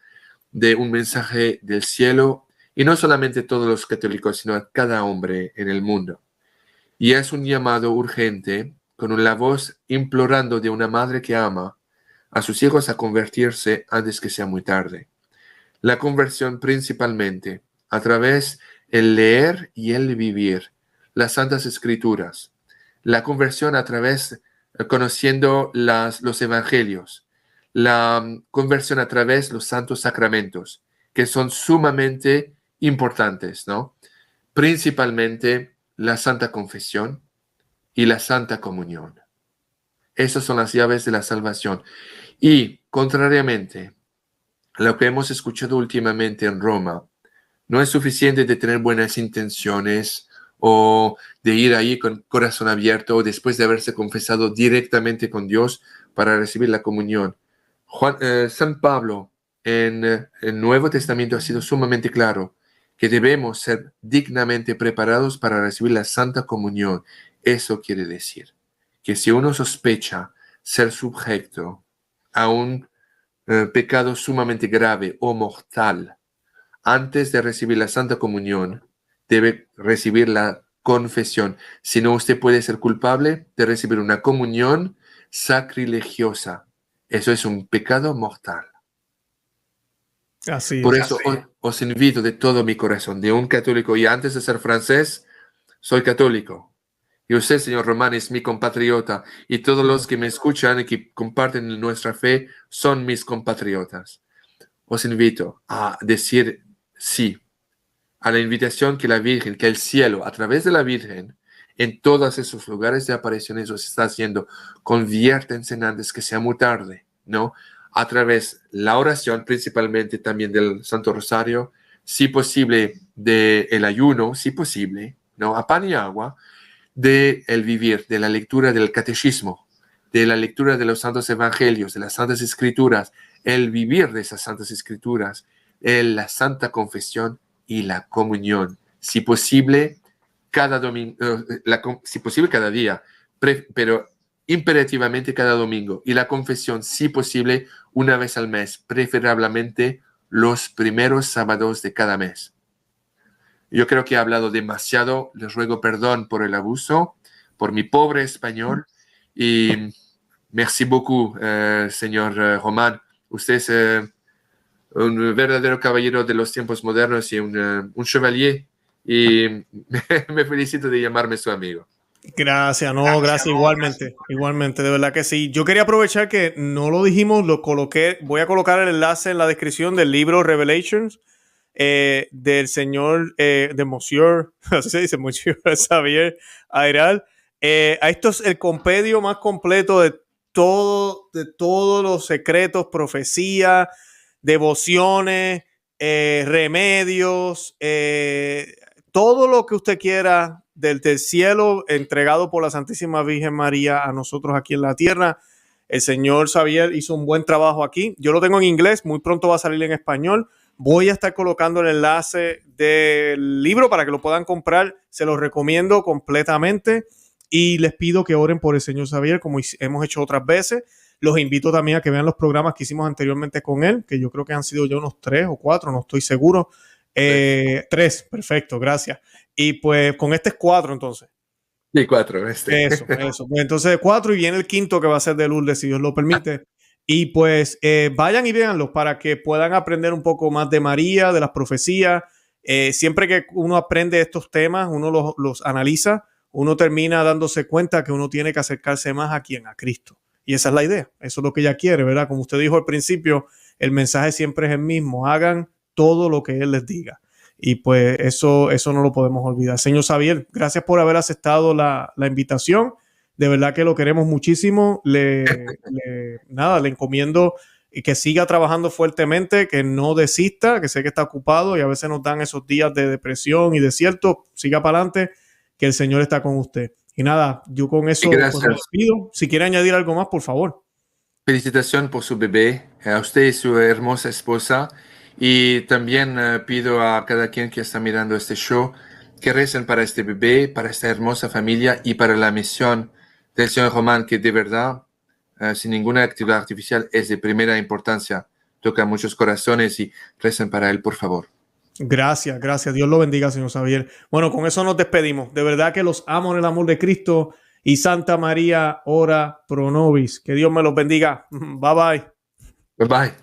Speaker 2: de un mensaje del cielo, y no solamente a todos los católicos, sino a cada hombre en el mundo. Y es un llamado urgente, con la voz implorando de una madre que ama a sus hijos a convertirse antes que sea muy tarde. La conversión principalmente a través el leer y el vivir las Santas Escrituras. La conversión a través conociendo los evangelios. La conversión a través los santos sacramentos, que son sumamente importantes, ¿no? Principalmente la Santa Confesión y la Santa Comunión. Esas son las llaves de la salvación. Y, contrariamente a lo que hemos escuchado últimamente en Roma, no es suficiente de tener buenas intenciones o de ir ahí con corazón abierto o después de haberse confesado directamente con Dios para recibir la comunión. San Pablo en el Nuevo Testamento ha sido sumamente claro que debemos ser dignamente preparados para recibir la Santa Comunión. Eso quiere decir que si uno sospecha ser sujeto a un pecado sumamente grave o mortal, antes de recibir la Santa Comunión, debe recibir la confesión. Si no, usted puede ser culpable de recibir una comunión sacrilegiosa. Eso es un pecado mortal.
Speaker 1: así
Speaker 2: Por
Speaker 1: es.
Speaker 2: eso os invito de todo mi corazón, de un católico, y antes de ser francés, soy católico. Y usted, señor Román, es mi compatriota, y todos los que me escuchan y que comparten nuestra fe son mis compatriotas. Os invito a decir sí a la invitación que la Virgen, que el cielo, a través de la Virgen, en todos esos lugares de apariciones os está haciendo. Conviértense antes que sea muy tarde, ¿no? A través de la oración, principalmente también del Santo Rosario, si posible del ayuno, si posible, ¿no? A pan y agua, de el vivir, de la lectura del catecismo, de la lectura de los santos evangelios, de las santas escrituras, el vivir de esas santas escrituras, la santa confesión y la comunión. Si posible, cada domingo, si posible cada día, pero imperativamente cada domingo y la confesión, si posible, una vez al mes, preferiblemente los primeros sábados de cada mes. Yo creo que he hablado demasiado, les ruego perdón por el abuso, por mi pobre español y merci beaucoup, señor Román. Usted es un verdadero caballero de los tiempos modernos y un chevalier y me felicito de llamarme su amigo.
Speaker 1: Gracias, no, gracias igualmente, igualmente, de verdad que sí. Yo quería aprovechar que no lo dijimos, lo coloqué, voy a colocar el enlace en la descripción del libro Revelations del señor, de Monsieur, así se dice, Monsieur Xavier Ayral. Esto es el compendio más completo de todos los secretos, profecías, devociones, remedios, todo lo que usted quiera del cielo entregado por la Santísima Virgen María a nosotros aquí en la tierra. El señor Xavier hizo un buen trabajo aquí. Yo lo tengo en inglés, muy pronto va a salir en español. Voy a estar colocando el enlace del libro para que lo puedan comprar. Se los recomiendo completamente y les pido que oren por el señor Xavier como hemos hecho otras veces. Los invito también a que vean los programas que hicimos anteriormente con él, que yo creo que han sido ya unos 3 o 4, no estoy seguro. 3, perfecto, gracias. Y pues con este es 4 entonces.
Speaker 2: Sí, 4.
Speaker 1: Eso. Pues entonces 4 y viene el quinto que va a ser de Lourdes, si Dios lo permite. Y pues vayan y véanlos para que puedan aprender un poco más de María, de las profecías. Siempre que uno aprende estos temas, uno los analiza, uno termina dándose cuenta que uno tiene que acercarse más a quién, a Cristo. Y esa es la idea, eso es lo que ella quiere, ¿verdad? Como usted dijo al principio, el mensaje siempre es el mismo, hagan todo lo que Él les diga. Y pues eso no lo podemos olvidar. Señor Xavier, gracias por haber aceptado la invitación. De verdad que lo queremos muchísimo. Le encomiendo que siga trabajando fuertemente, que no desista, que sé que está ocupado y a veces nos dan esos días de depresión y desierto. Siga para adelante, que el Señor está con usted. Y nada, yo con eso pues, me despido. Si quiere añadir algo más, por favor.
Speaker 2: Felicitación por su bebé, a usted y su hermosa esposa. Y también pido a cada quien que está mirando este show que recen para este bebé, para esta hermosa familia y para la misión del señor Román, que de verdad, sin ninguna actividad artificial, es de primera importancia. Toca muchos corazones y recen para él, por favor.
Speaker 1: Gracias, gracias. Dios lo bendiga, señor Xavier. Bueno, con eso nos despedimos. De verdad que los amo en el amor de Cristo y Santa María, ora pro nobis. Que Dios me los bendiga. Bye bye.
Speaker 2: Bye bye.